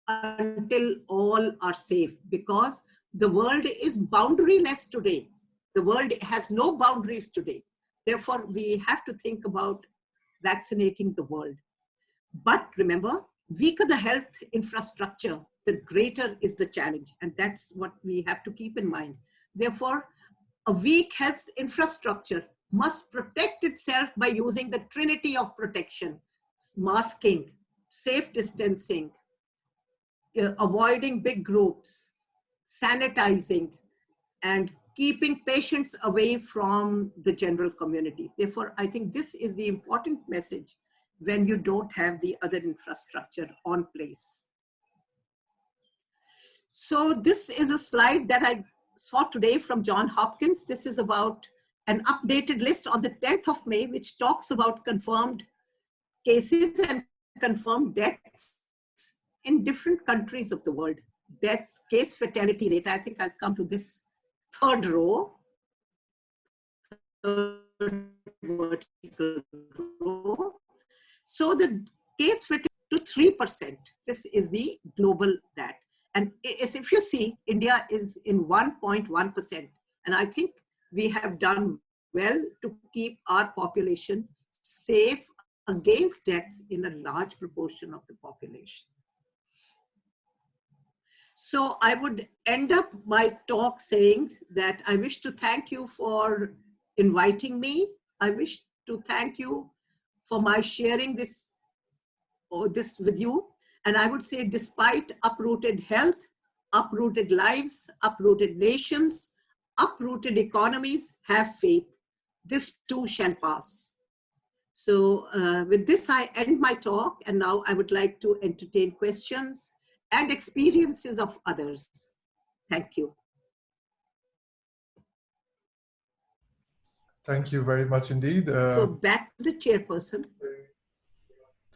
until all are safe, because the world is boundaryless today. The world has no boundaries today. Therefore, we have to think about vaccinating the world. But remember, weaker the health infrastructure, the greater is the challenge. And that's what we have to keep in mind. Therefore, a weak health infrastructure must protect itself by using the trinity of protection: masking, safe distancing, avoiding big groups, sanitizing, and keeping patients away from the general community. Therefore, I think this is the important message when you don't have the other infrastructure on place. So this is a slide that I saw today from Johns Hopkins. This is about an updated list on the 10th of May, which talks about confirmed cases and confirmed deaths in different countries of the world. Deaths, case fatality rate. I think I'll come to this third row. Vertical row. So the case fatality to 3%. This is the global that. And if you see, India is in 1.1%. And I think we have done well to keep our population safe against deaths in a large proportion of the population. So I would end up my talk saying that I wish to thank you for inviting me. I wish to thank you for my sharing this with you. And I would say, despite uprooted health, uprooted lives, uprooted nations, uprooted economies, have faith. This too shall pass. So with this, I end my talk. And now I would like to entertain questions and experiences of others. Thank you. Thank you very much indeed. So back to the chairperson.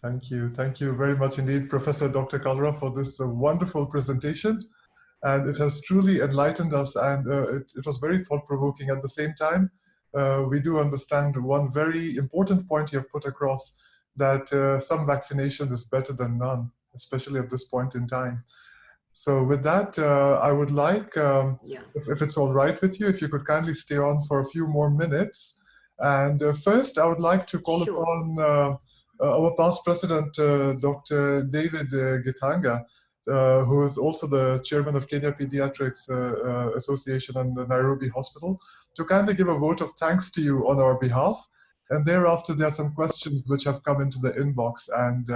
Thank you. Thank you very much indeed, Professor Dr. Kalra, for this wonderful presentation. And it has truly enlightened us, and it was very thought-provoking. At the same time, we do understand one very important point you have put across, that some vaccination is better than none, especially at this point in time. So with that, I would like, if it's all right with you, if you could kindly stay on for a few more minutes. And first, I would like to call upon our past president, Dr. David Gitanga, who is also the chairman of Kenya Pediatrics Association and the Nairobi Hospital, to kindly give a vote of thanks to you on our behalf. And thereafter, there are some questions which have come into the inbox, and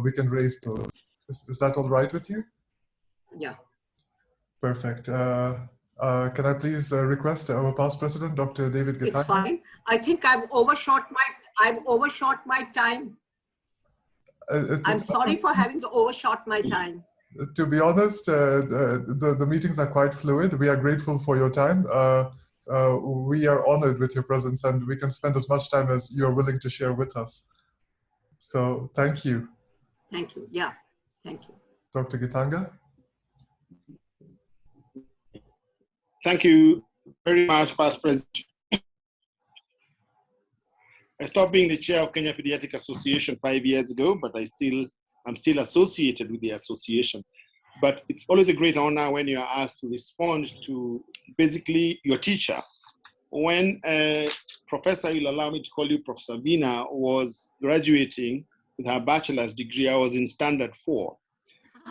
we can raise those. Is that all right with you? Yeah. Perfect. Can I please request our past president, Dr. David Gitanga? It's fine. I think I've overshot my time. I'm sorry for having to overshot my time. To be honest, the meetings are quite fluid. We are grateful for your time. We are honored with your presence, and we can spend as much time as you are willing to share with us. So thank you. Thank you. Yeah, thank you. Dr. Gitanga? Thank you very much, Past President. I stopped being the chair of Kenya Pediatric Association 5 years ago, but I'm still associated with the association. But it's always a great honor when you are asked to respond to basically your teacher. When Professor, you'll allow me to call you Professor Veena, was graduating with her bachelor's degree, I was in standard 4.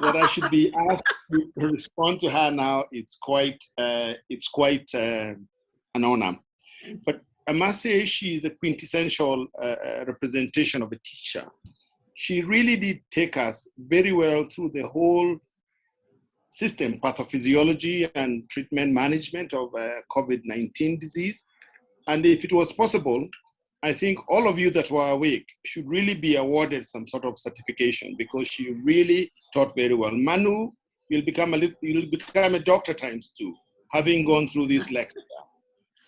That I should be asked to respond to her now, it's quite an honor. But I must say she is a quintessential representation of a teacher. She really did take us very well through the whole system, pathophysiology and treatment management of COVID-19 disease. And if it was possible, I think all of you that were awake should really be awarded some sort of certification, because she really taught very well. Manu, you'll become a doctor ×2, having gone through this lecture.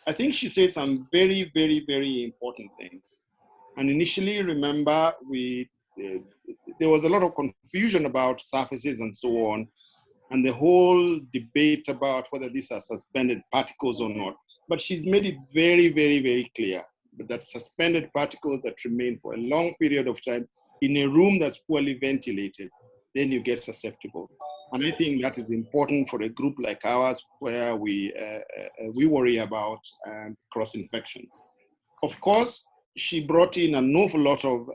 I think she said some very, very, very important things. And initially, remember, there was a lot of confusion about surfaces and so on, and the whole debate about whether these are suspended particles or not. But she's made it very, very, very clear that suspended particles that remain for a long period of time in a room that's poorly ventilated, then you get susceptible. And I think that is important for a group like ours, where we worry about cross-infections. Of course, she brought in an awful lot of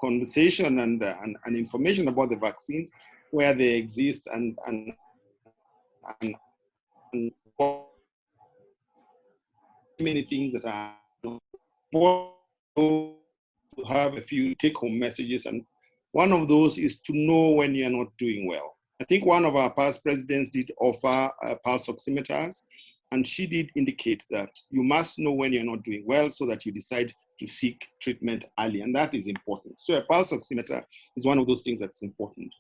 conversation and information about the vaccines, where they exist, and many things that are important to have a few take-home messages. And one of those is to know when you're not doing well. I think one of our past presidents did offer pulse oximeters, and she did indicate that you must know when you're not doing well so that you decide to seek treatment early, and that is important. So a pulse oximeter is one of those things that's important.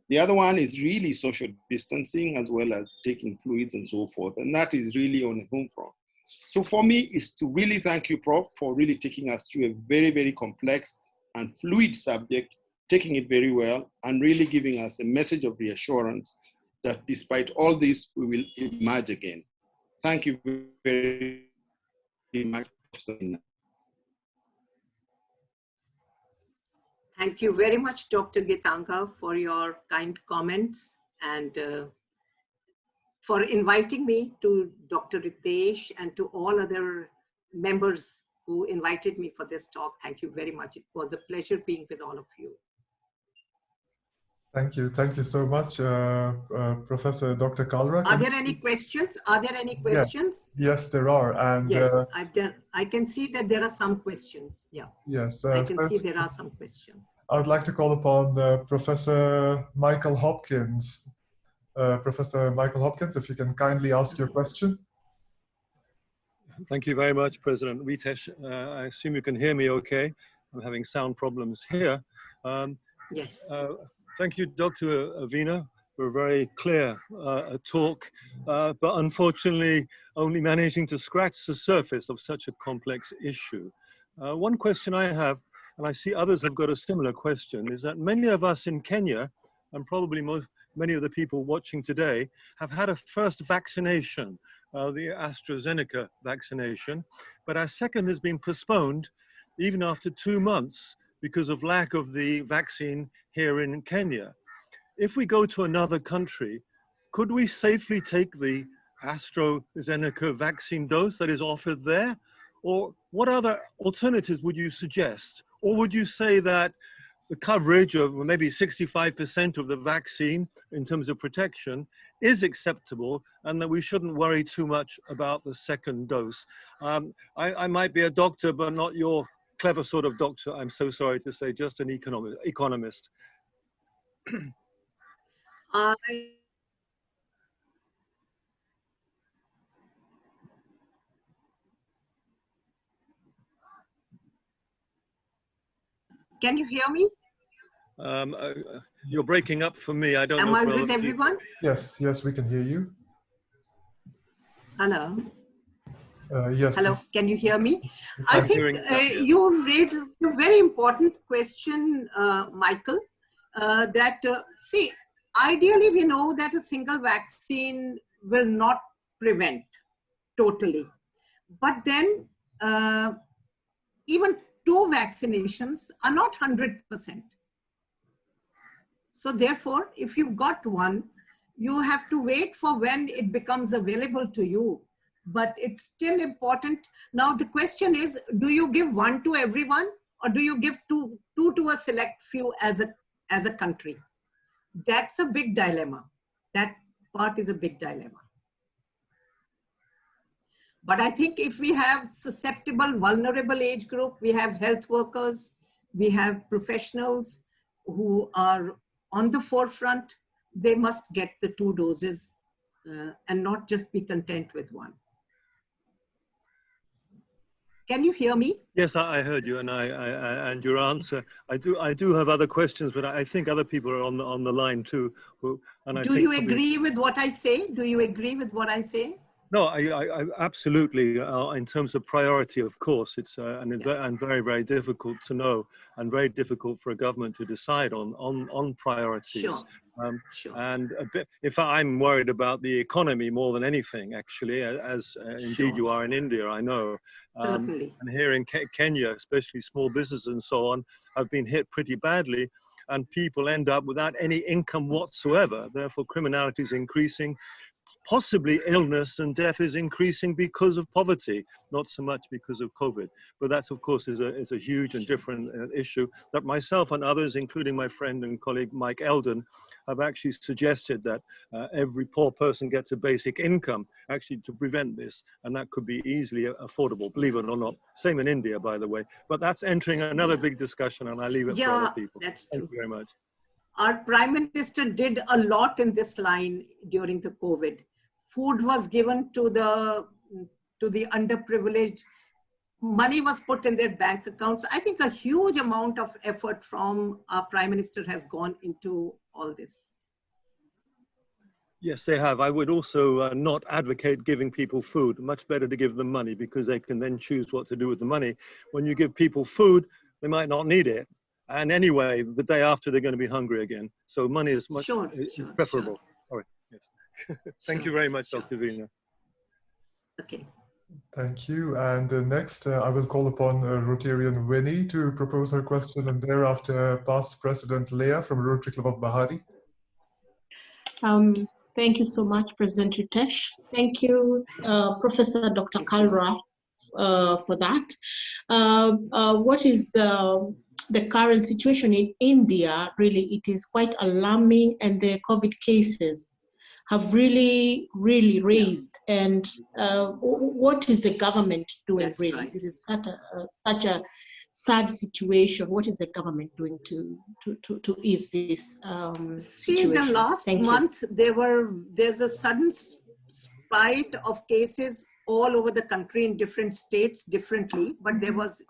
The other one is really social distancing, as well as taking fluids and so forth, and that is really on a home front. So for me, is to really thank you, Prof, for really taking us through a very, very complex and fluid subject, taking it very well, and really giving us a message of reassurance that despite all this, we will emerge again. Thank you very much, Professor Veena. Thank you very much, Dr. Gitanga, for your kind comments, and for inviting me, to Dr. Ritesh and to all other members who invited me for this talk. Thank you very much. It was a pleasure being with all of you. Thank you. Thank you so much, Professor Dr. Kalra. Are there any questions? Are there any questions? Yes, there are. And yes, I can see that there are some questions. Yeah. Yes. I can see there are some questions. I would like to call upon Professor Michael Hopkins. Professor Michael Hopkins, if you can kindly ask your question. Thank you very much, President Ritesh. I assume you can hear me okay. I'm having sound problems here. Yes. Thank you, Dr. Veena, for a very clear talk, but unfortunately only managing to scratch the surface of such a complex issue. One question I have, and I see others have got a similar question, is that many of us in Kenya, and probably many of the people watching today, have had a first vaccination, the AstraZeneca vaccination, but our second has been postponed even after 2 months because of lack of the vaccine here in Kenya. If we go to another country, could we safely take the AstraZeneca vaccine dose that is offered there? Or what other alternatives would you suggest? Or would you say that the coverage of maybe 65% of the vaccine in terms of protection is acceptable, and that we shouldn't worry too much about the second dose. I might be a doctor, but not your clever sort of doctor, I'm so sorry to say, just an economist. Can you hear me? You're breaking up for me. I don't know. Am I with everyone? Yes, yes, we can hear you. Hello. Yes. Hello, can you hear me? I think you raised a very important question, Michael, see, ideally we know that a single vaccine will not prevent totally. But then even 2 vaccinations are not 100%. So therefore, if you've got one, you have to wait for when it becomes available to you. But it's still important. Now the question is, do you give 1 to everyone, or do you give two to a select few as a country? That's a big dilemma. That part is a big dilemma. But I think if we have susceptible, vulnerable age group, we have health workers, we have professionals who are on the forefront, they must get the 2 doses and not just be content with 1. Can you hear me? Yes, I heard you, and and your answer. I do have other questions, but I think other people are on the line too. Do you agree with what I say? Do you agree with what I say? No, I absolutely. In terms of priority, of course, it's and very, very difficult to know, and very difficult for a government to decide on priorities. Sure. Sure. And if I'm worried about the economy more than anything, actually, as indeed you are in India, I know. Certainly. And here in Kenya, especially small businesses and so on, have been hit pretty badly, and people end up without any income whatsoever. Therefore, criminality is increasing. Possibly illness and death is increasing because of poverty, not so much because of COVID. But that's, of course, is a huge and different issue that myself and others, including my friend and colleague Mike Eldon, have actually suggested that every poor person gets a basic income, actually, to prevent this. And that could be easily affordable, believe it or not. Same in India, by the way. But that's entering another big discussion, and I leave it for other people. That's true. Thank you very much. Our Prime Minister did a lot in this line during the COVID. Food was given to the underprivileged. Money was put in their bank accounts. I think a huge amount of effort from our Prime Minister has gone into all this. Yes, they have. I would also not advocate giving people food. Much better to give them money, because they can then choose what to do with the money. When you give people food, they might not need it. And anyway, the day after, they're going to be hungry again. So money is much preferable. All right. Yes. Thank you very much, Dr. Veena. Okay. Thank you. And next, I will call upon Rotarian Winnie to propose her question, and thereafter past President Leah from Rotary Club of Bahari. Thank you so much, President Ritesh. Thank you, Professor Dr. Kalra, for that. What is the current situation in India? Really, it is quite alarming, and the COVID cases have really raised. And what is the government doing? That's really? Right. This is such a sad situation. What is the government doing to ease this See, situation? the last month, there's a sudden spike of cases all over the country in different states differently, but there was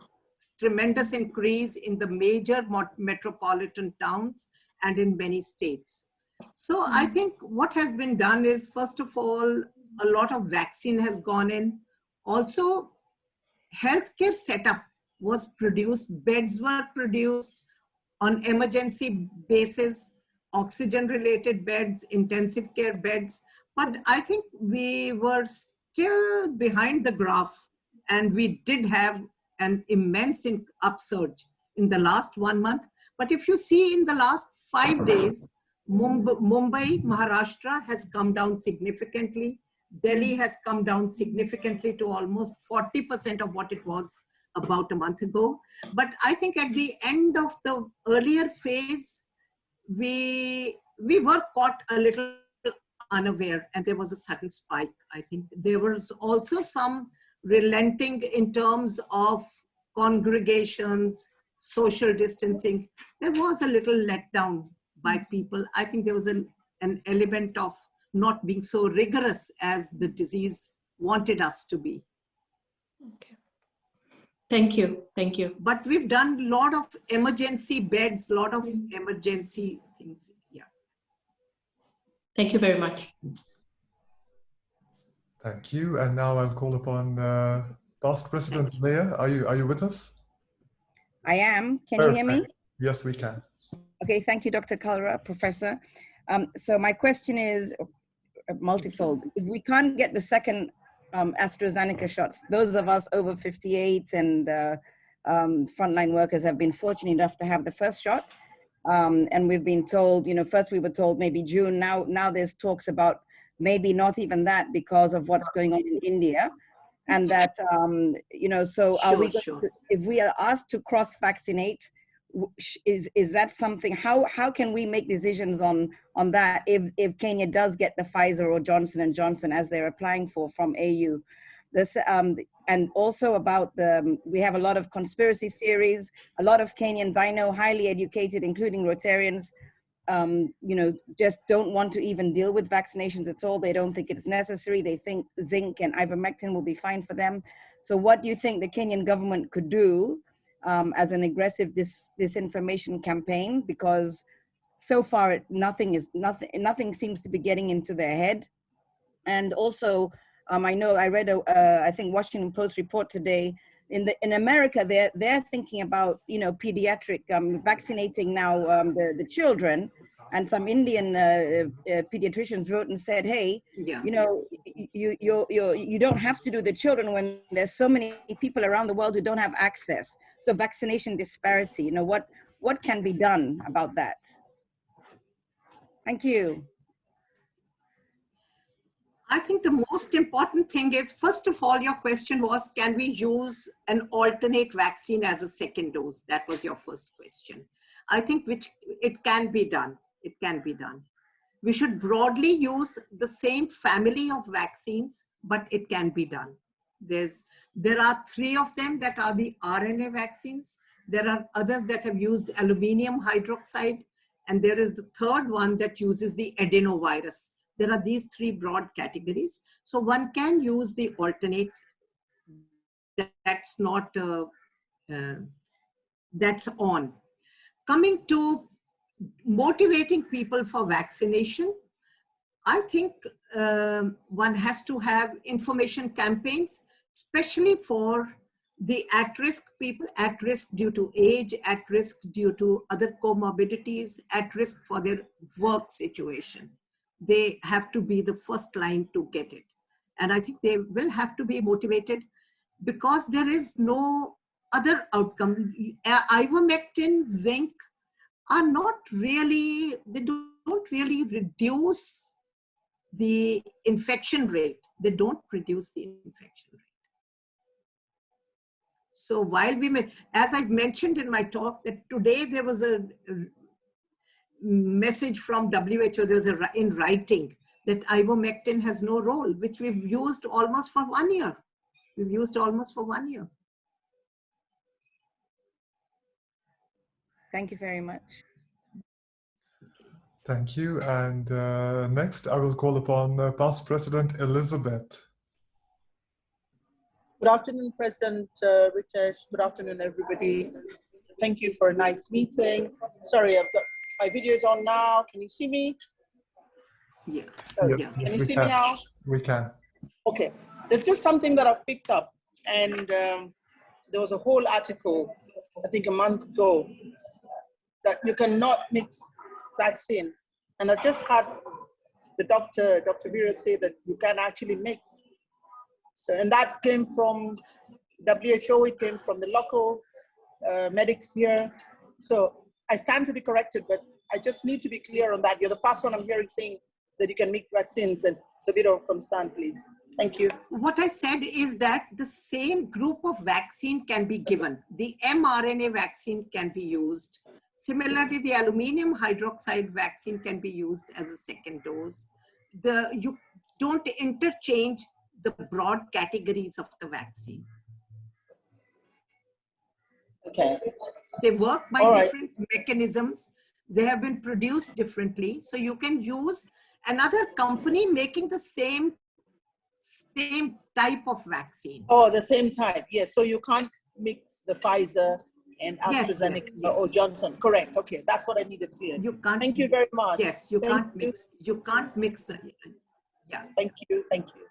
tremendous increase in the major metropolitan towns and in many states. So I think what has been done is, first of all, a lot of vaccine has gone in. Also, healthcare setup was produced, beds were produced on emergency basis, oxygen-related beds, intensive care beds. But I think we were still behind the graph, and we did have an immense upsurge in the last 1 month. But if you see in the last 5 days, Mumbai, Maharashtra has come down significantly. Delhi has come down significantly to almost 40% of what it was about a month ago. But I think at the end of the earlier phase, we were caught a little unaware, and there was a sudden spike. I think there was also some relenting in terms of congregations, social distancing. There was a little letdown by people. I think there was an element of not being so rigorous as the disease wanted us to be. Okay. Thank you. Thank you. But we've done a lot of emergency beds, a lot of emergency things. Yeah. Thank you very much. Thank you. And now I'll call upon past President Leah. Are you with us? I am. Can you hear me? Yes, we can. Okay, thank you, Dr. Kalra, Professor. So my question is multifold. If we can't get the second AstraZeneca shots, those of us over 58 and frontline workers have been fortunate enough to have the first shot. And we've been told, first we were told maybe June. Now there's talks about maybe not even that because of what's going on in India. And that, so are we going to, if we are asked to cross-vaccinate, is that something, how can we make decisions on that if Kenya does get the Pfizer or Johnson & Johnson as they're applying for from AU? This, and also about we have a lot of conspiracy theories. A lot of Kenyans I know, highly educated, including Rotarians, just don't want to even deal with vaccinations at all. They don't think it's necessary. They think zinc and ivermectin will be fine for them. So what do you think the Kenyan government could do as an aggressive disinformation campaign? Because so far nothing seems to be getting into their head. And also, I know I read I think Washington Post report today. In America, they're thinking about pediatric vaccinating now the children, and some Indian pediatricians wrote and said, hey, yeah. You don't have to do the children when there's so many people around the world who don't have access. So vaccination disparity, what can be done about that? Thank you. I think the most important thing is, first of all, your question was, can we use an alternate vaccine as a second dose? That was your first question. I think it can be done. It can be done. We should broadly use the same family of vaccines, but it can be done. There are 3 of them that are the RNA vaccines. There are others that have used aluminum hydroxide. And there is the third one that uses the adenovirus. There are these 3 broad categories. So one can use the alternate. That's not, that's on. Coming to motivating people for vaccination, I think one has to have information campaigns, especially for the at-risk people, at risk due to age, at risk due to other comorbidities, at risk for their work situation. They have to be the first line to get it. And I think they will have to be motivated because there is no other outcome. Ivermectin, zinc are not really, they don't really reduce the infection rate. They don't reduce the infection rate. So while as I mentioned in my talk, that today there was a message from WHO, there's in writing that ivermectin has no role, which we've used almost for 1 year. We've used almost for 1 year. Thank you very much. Thank you. And next, I will call upon past President Elizabeth. Good afternoon, President Ritesh. Good afternoon, everybody. Thank you for a nice meeting. Sorry, I've got my video is on now. Can you see me? Yeah. Sorry, Yes, can you see me now? We can. Okay. There's just something that I've picked up, and there was a whole article, I think a month ago, that you cannot mix vaccine. And I just had the Dr. Veena say that you can actually mix. So, and that came from WHO, it came from the local medics here. So I stand to be corrected, but I just need to be clear on that. You're the first one I'm hearing saying that you can mix vaccines, and it's a bit of concern, please. Thank you. What I said is that the same group of vaccine can be given. The mRNA vaccine can be used. Similarly, the aluminum hydroxide vaccine can be used as a second dose. You don't interchange the broad categories of the vaccine. Okay. They work by All right. different mechanisms. They have been produced differently. So you can use another company making the same type of vaccine. Oh, the same type. Yes. So you can't mix the Pfizer and AstraZeneca yes. or Johnson. Correct. Okay. That's what I needed clear. You can't. Thank you very much. Yes, you Thank can't mix. You can't mix them. Yeah. Thank you. Thank you.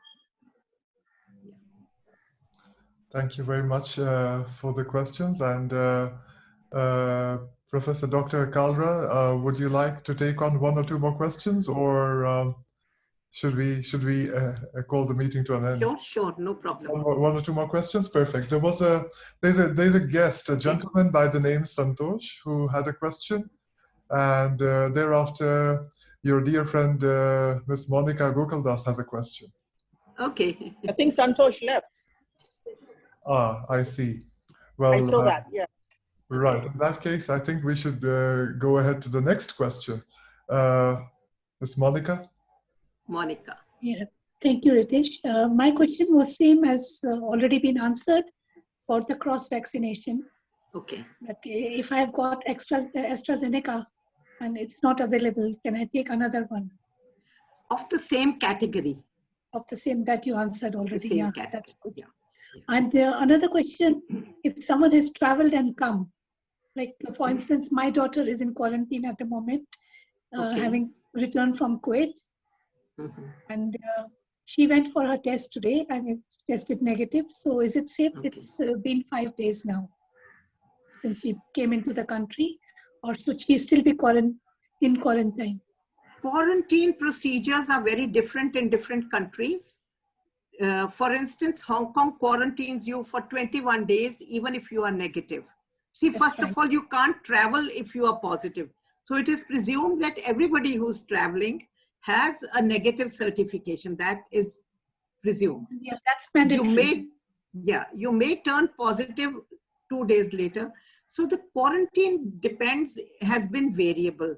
Thank you very much for the questions. And Professor Dr. Kalra, would you like to take on one or two more questions, or should we call the meeting to an end? Sure, no problem. One or two more questions. Perfect. There's a guest, a gentleman by the name Santosh, who had a question, and thereafter your dear friend Miss Monica Gokaldas has a question. Okay. I think Santosh left. Ah, I see. Well, I saw that. Yeah. Right. In that case, I think we should go ahead to the next question. Miss Monica. Monica. Yeah. Thank you, Ritesh. My question was same as already been answered for the cross vaccination. Okay. That if I have got AstraZeneca and it's not available, can I take another one? Of the same category. Of the same that you answered already. Yeah, category. that's good. Yeah. And another question, if someone has traveled and come, like for instance, my daughter is in quarantine at the moment, having returned from Kuwait. And she went for her test today and it's tested negative. So is it safe? It's been 5 days now since she came into the country, or should she still be in quarantine? Quarantine procedures are very different in different countries. For instance, Hong Kong quarantines you for 21 days, even if you are negative. See, first of all, you can't travel if you are positive. So it is presumed that everybody who's traveling has a negative certification. That is presumed. Yeah, that's mandatory. You may turn positive 2 days later. So the quarantine has been variable.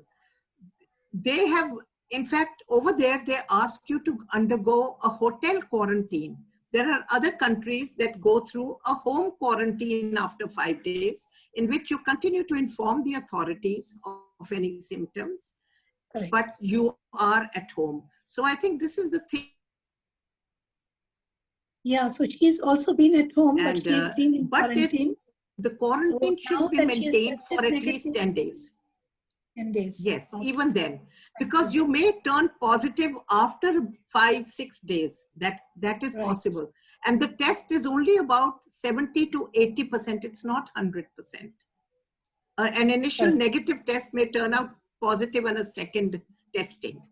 They have, in fact, over there, they ask you to undergo a hotel quarantine. There are other countries that go through a home quarantine after 5 days, in which you continue to inform the authorities of any symptoms, but you are at home. So I think this is the thing. Yeah, so she's also been at home, but she's been in quarantine. The quarantine should be maintained for at least 10 days. 10 days. Yes, even then. Because you may turn positive after 5-6 days. That is possible. And the test is only about 70 to 80%. It's not 100%. An initial negative test may turn out positive in a second testing.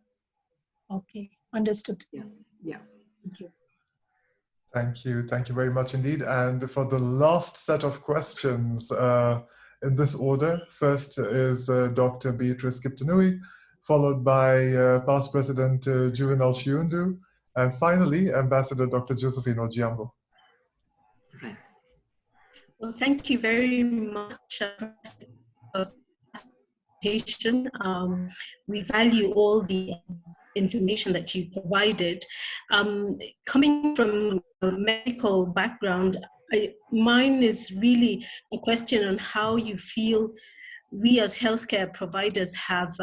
Okay, understood. Yeah. Thank you. Thank you. Thank you very much indeed. And for the last set of questions in this order, first is Dr. Beatrice Kiptanui, followed by past President Juvenal Shiundu, and finally, Ambassador Dr. Josephine Ojiambo. Well, thank you very much for the presentation. We value all the information that you provided. Coming from a medical background, mine is really a question on how you feel we as healthcare providers have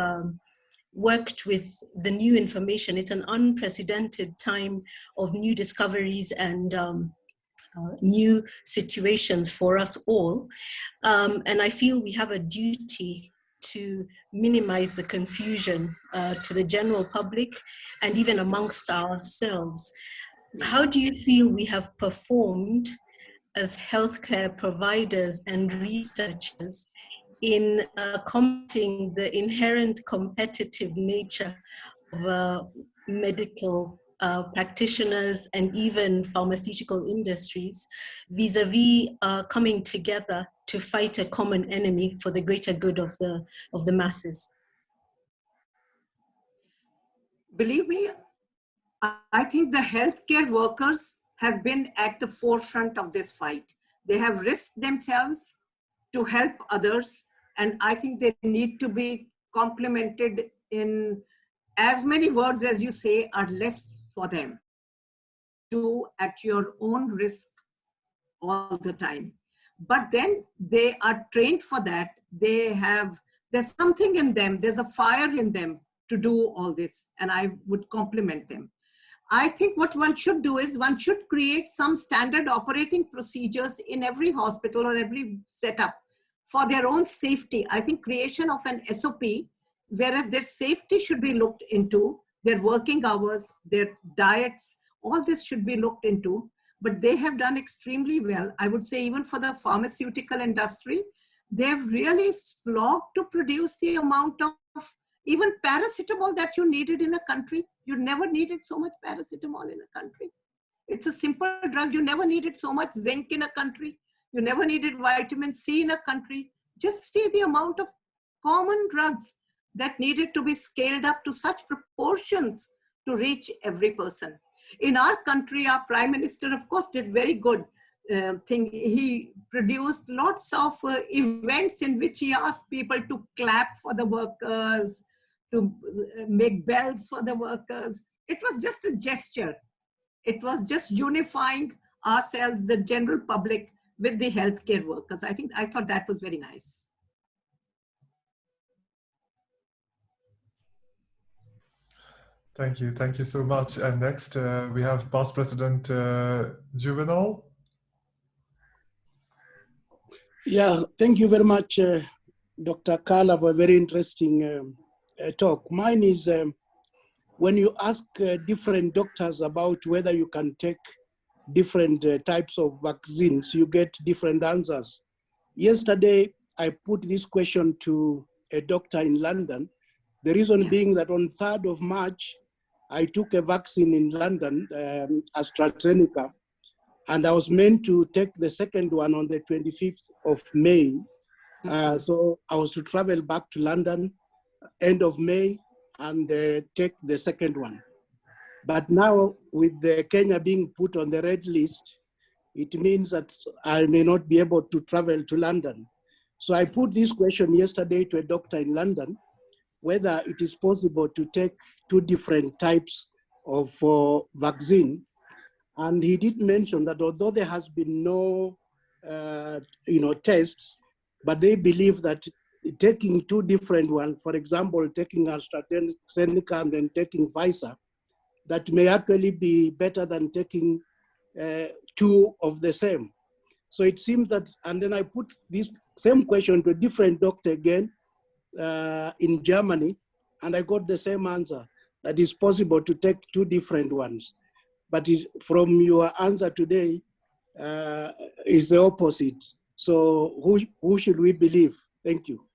worked with the new information. It's an unprecedented time of new discoveries and new situations for us all. And I feel we have a duty to minimize the confusion to the general public and even amongst ourselves. How do you feel we have performed as healthcare providers and researchers in combating the inherent competitive nature of medical practitioners and even pharmaceutical industries vis-a-vis coming together to fight a common enemy for the greater good of the masses? Believe me, I think the healthcare workers have been at the forefront of this fight. They have risked themselves to help others, and I think they need to be complimented in as many words as you say are less for them. Do at your own risk all the time. But then they are trained for that. There's something in them, there's a fire in them to do all this, and I would compliment them. I think what one should do is one should create some standard operating procedures in every hospital or every setup for their own safety. I think creation of an SOP, whereas their safety should be looked into, their working hours, their diets, all this should be looked into. But they have done extremely well. I would say even for the pharmaceutical industry, they've really slogged to produce the amount of even paracetamol that you needed in a country. You never needed so much paracetamol in a country. It's a simple drug. You never needed so much zinc in a country. You never needed vitamin C in a country. Just see the amount of common drugs that needed to be scaled up to such proportions to reach every person. In our country, our Prime Minister, of course, did very good thing. He produced lots of events in which he asked people to clap for the workers, to make bells for the workers. It was just a gesture. It was just unifying ourselves, the general public, with the healthcare workers. I thought that was very nice. Thank you so much. And next we have Past President Juvenal. Yeah, thank you very much, Dr. Kalra, for a very interesting talk. Mine is when you ask different doctors about whether you can take different types of vaccines, you get different answers. Yesterday, I put this question to a doctor in London. The reason being that on 3rd of March, I took a vaccine in London, AstraZeneca, and I was meant to take the second one on the 25th of May. So I was to travel back to London end of May and take the second one. But now with the Kenya being put on the red list, it means that I may not be able to travel to London. So I put this question yesterday to a doctor in London, whether it is possible to take 2 different types of vaccine. And he did mention that although there has been no tests, but they believe that taking 2 different ones, for example, taking AstraZeneca and then taking Pfizer, that may actually be better than taking 2 of the same. So it seems that, and then I put this same question to a different doctor again in Germany, and I got the same answer, that it's possible to take 2 different ones. But from your answer today is the opposite. So who should we believe? Thank you.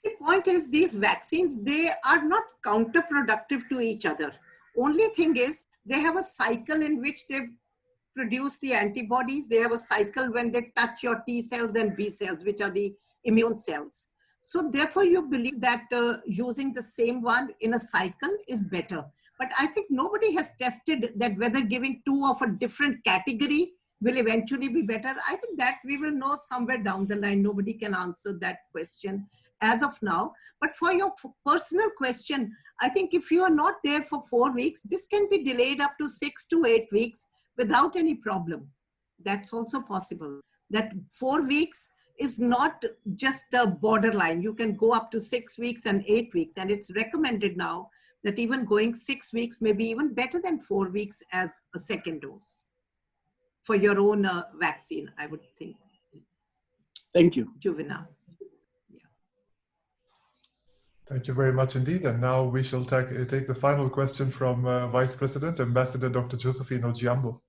The point is, these vaccines, they are not counterproductive to each other. Only thing is, they have a cycle in which they produce the antibodies. They have a cycle when they touch your T cells and B cells, which are the immune cells. So therefore, you believe that using the same one in a cycle is better. But I think nobody has tested that whether giving 2 of a different category will eventually be better. I think that we will know somewhere down the line. Nobody can answer that question as of now. But for your personal question, I think if you are not there for 4 weeks, this can be delayed up to 6 to 8 weeks without any problem. That's also possible. That 4 weeks is not just a borderline. You can go up to 6 weeks and 8 weeks. And it's recommended now that even going 6 weeks may be even better than 4 weeks as a second dose for your own vaccine, I would think. Thank you. Juvenal. Thank you very much indeed. And now we shall take the final question from Vice President, Ambassador Dr. Josephine Ojiambo.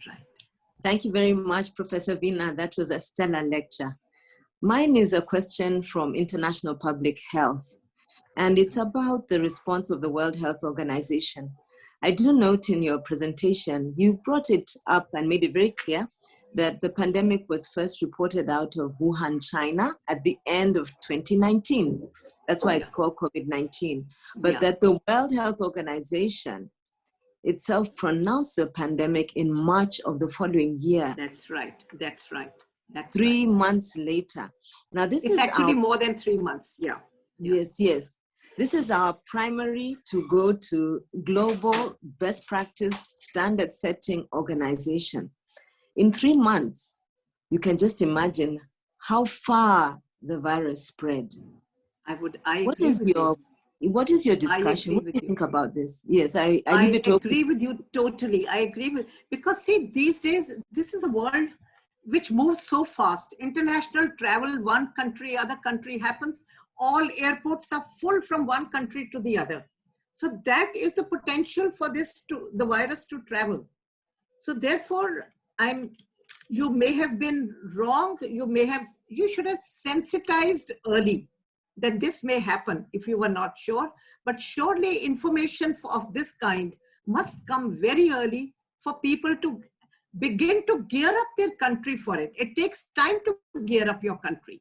Right. Thank you very much, Professor Veena. That was a stellar lecture. Mine is a question from International Public Health, and it's about the response of the World Health Organization. I do note in your presentation, you brought it up and made it very clear that the pandemic was first reported out of Wuhan, China at the end of 2019. That's why it's called COVID-19. But that the World Health Organization itself pronounced the pandemic in March of the following year. That's right. That's right. That's 3 months later. Now this it's is actually more than 3 months. Yeah. Yes, yes. This is our primary to go to global best practice standard setting organization. In 3 months, you can just imagine how far the virus spread. I What agree is with your you. What is your discussion? What do you think about this? Yes, I leave it open. agree with you totally. I agree with, because see, these days, this is a world which moves so fast. International travel, one country, other country happens. All airports are full from one country to the other. So that is the potential for the virus to travel. So therefore, you may have been wrong. You should have sensitized early that this may happen if you were not sure. But surely information of this kind must come very early for people to begin to gear up their country for it. It takes time to gear up your country.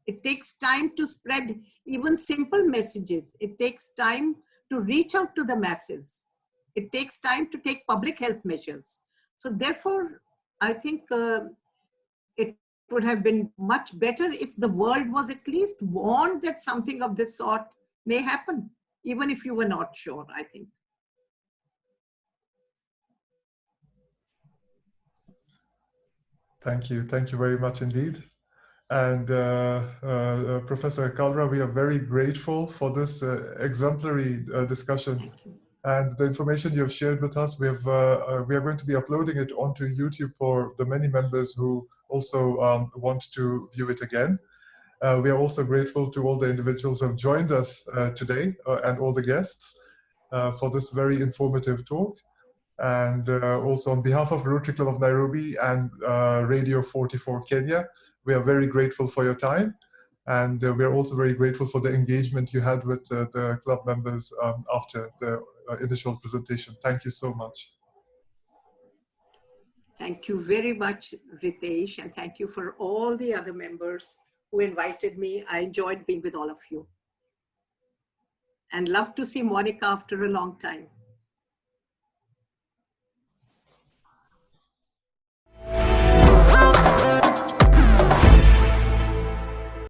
It takes time to spread even simple messages. It takes time to reach out to the masses. It takes time to take public health measures. So therefore, I think it would have been much better if the world was at least warned that something of this sort may happen, even if you were not sure, I think. Thank you. Thank you very much indeed. And Professor Kalra, we are very grateful for this exemplary discussion and the information you have shared with us. We are going to be uploading it onto YouTube for the many members who also want to view it again. We are also grateful to all the individuals who have joined us today and all the guests for this very informative talk. And also on behalf of Rotary Club of Nairobi and Radio 44 Kenya, we are very grateful for your time. And we are also very grateful for the engagement you had with the club members after the initial presentation. Thank you so much. Thank you very much, Ritesh, and thank you for all the other members who invited me. I enjoyed being with all of you. And love to see Monica after a long time.